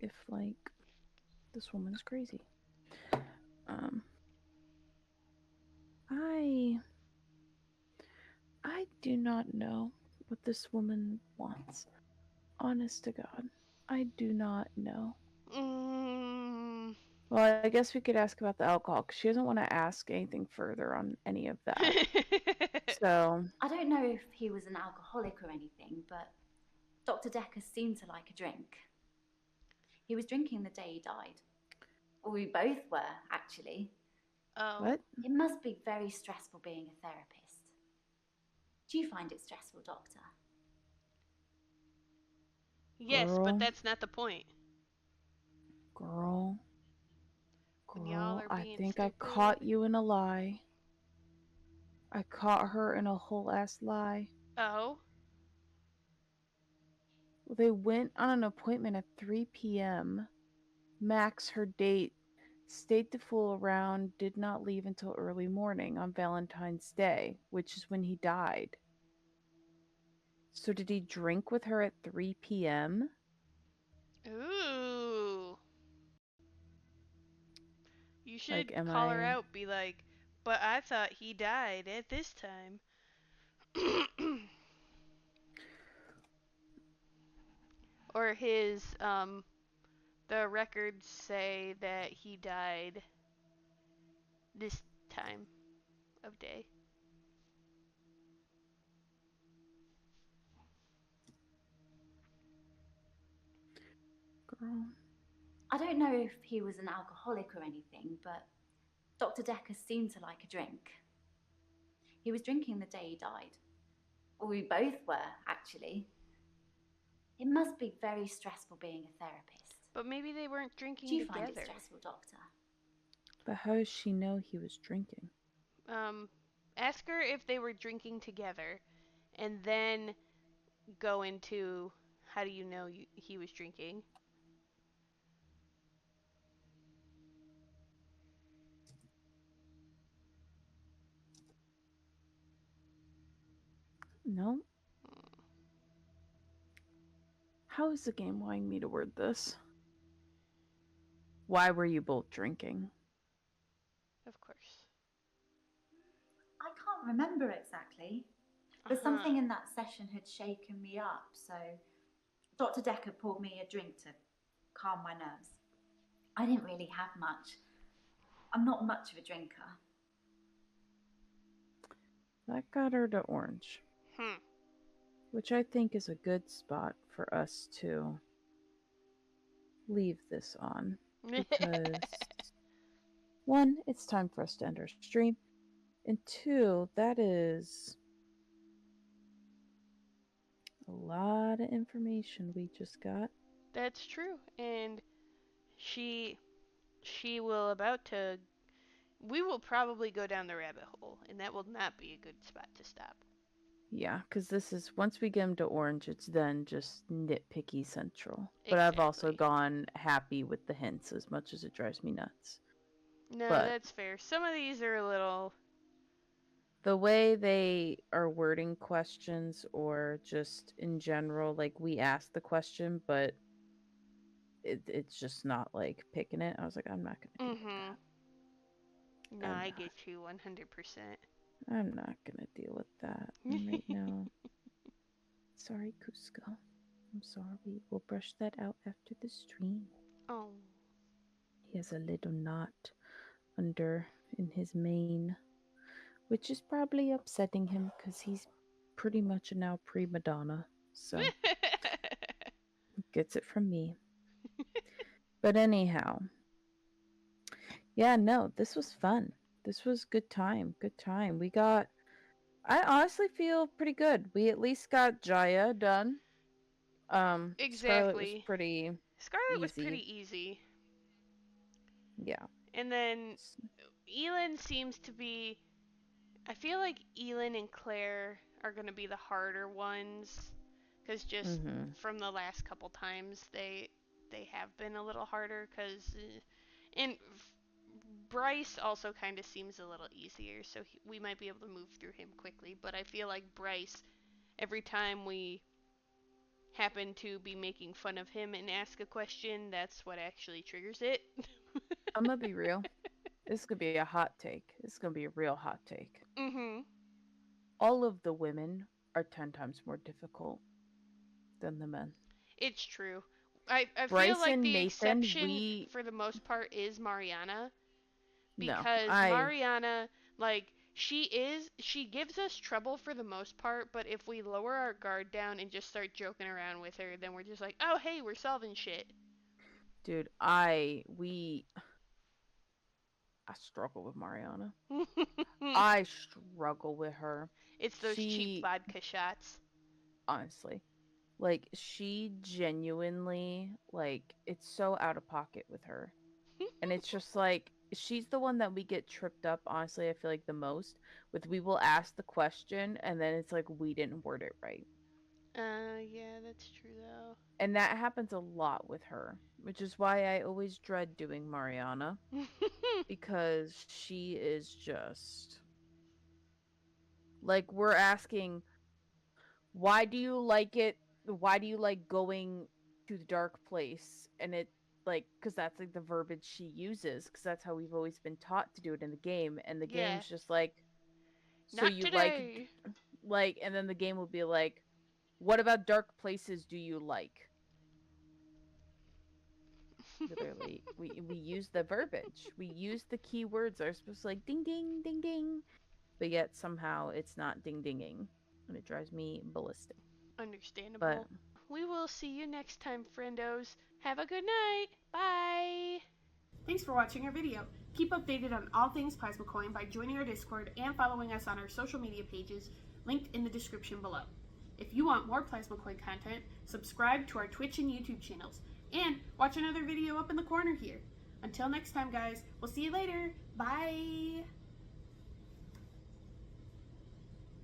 if, like, this woman's crazy. I do not know what this woman wants. Honest to God, I do not know.
Mm.
Well, I guess we could ask about the alcohol, because she doesn't want to ask anything further on any of that. So,
I don't know if he was an alcoholic or anything, but Dr. Dekker seemed to like a drink. He was drinking the day he died. Well, we both were, actually.
Oh.
what?
It must be very stressful being a therapist. Do you find it stressful, Doctor?
Yes,
Girl.
but that's not the point.
Girl,
When y'all are
I
being
think I
stupid.
caught you in a lie. I caught her in a whole ass lie.
Oh.
They went on an appointment at 3 p.m. Max, her date, stayed to fool around, did not leave until early morning on Valentine's Day, which is when he died. So did he drink with her at 3 p.m.?
Ooh. You should
Like, am
call her
I...
out, be like, but I thought he died at this time. Or the records say that he died this time of day.
Girl.
I don't know if he was an alcoholic or anything, but Dr. Dekker seemed to like a drink. He was drinking the day he died. Well, we both were, actually. It must be very stressful being a therapist.
But maybe they weren't drinking
Do you
together.
find it stressful, Doctor?
But how does she know he was drinking?
Ask her if they were drinking together, and then go into how do you know he was drinking.
No. How is the game wanting me to word this? Why were you both drinking?
Of course.
I can't remember exactly. But something in that session had shaken me up, so Dr. Dekker poured me a drink to calm my nerves. I didn't really have much. I'm not much of a drinker.
That got her to orange. Which I think is a good spot for us to leave this on. Because, one, it's time for us to end our stream. And two, that is a lot of information we just got.
That's true. And she will about to we will probably go down the rabbit hole, and that will not be a good spot to stop.
Yeah, because this is, once we get them to orange, it's then just nitpicky central. But
Exactly.
I've also gone happy with the hints as much as it drives me nuts.
No,
But
that's fair. Some of these are a little...
the way they are wording questions, or just in general, like, we asked the question, but it's just not, like, picking it. I was like, I'm not going to deal with that.
No, I get you 100%.
I'm not going to deal with that right now. Sorry, Cusco. I'm sorry. We'll brush that out after the stream.
Oh.
He has a little knot under in his mane, which is probably upsetting him because he's pretty much a now prima donna. So gets it from me. But anyhow, yeah, no, this was fun. This was good time. Good time. We got I honestly feel pretty good. We at least got JAYA done. Scarlet was
Exactly.
pretty
Scarlet was
easy.
pretty easy.
Yeah.
And then Elin seems to be. I feel like Elin and Claire are going to be the harder ones. Because just
Mm-hmm.
from the last couple times, they have been a little harder. Because. And Bryce also kind of seems a little easier. So we might be able to move through him quickly. But I feel like Bryce, every time we happen to be making fun of him and ask a question, that's what actually triggers it.
I'm gonna be real. This could be a hot take. This is gonna be a real hot take.
Mhm.
All of the women are 10 times more difficult than the men.
It's true. I feel
Bryce
like
and
the
Nathan,
exception for the most part is Mariana,
no,
because Mariana, like, she gives us trouble for the most part, but if we lower our guard down and just start joking around with her, then we're just like, oh hey, we're solving shit.
dude, I struggle with Mariana. I struggle with her.
It's those cheap
She,
vodka shots.
honestly, like, she genuinely, like, it's so out of pocket with her. And it's just like, she's the one that we get tripped up, honestly, I feel like the most. With we will ask the question, and then it's like, we didn't word it right.
Yeah, that's true though.
And that happens a lot with her, which is why I always dread doing Mariana, because she is just like, we're asking, why do you like it? Why do you like going to the dark place? And it, like, because that's like the verbiage she uses, because that's how we've always been taught to do it in the game. And the
Yeah.
game's just like, so
Not
you
today.
like, and then the game will be like, what about dark places do you like? Literally, we use the verbiage, we use the keywords that are supposed to, like, ding ding ding ding, but yet somehow it's not ding dinging, and it drives me ballistic. But
Understandable. We will see you next time, friendos. Have a good night. Bye.
Thanks for watching our video. Keep updated on all things Plasma Coin by joining our Discord and following us on our social media pages linked in the description below. If you want more Plasma Coin content, subscribe to our Twitch and YouTube channels, and watch another video up in the corner here. Until next time, guys, we'll see you later. Bye!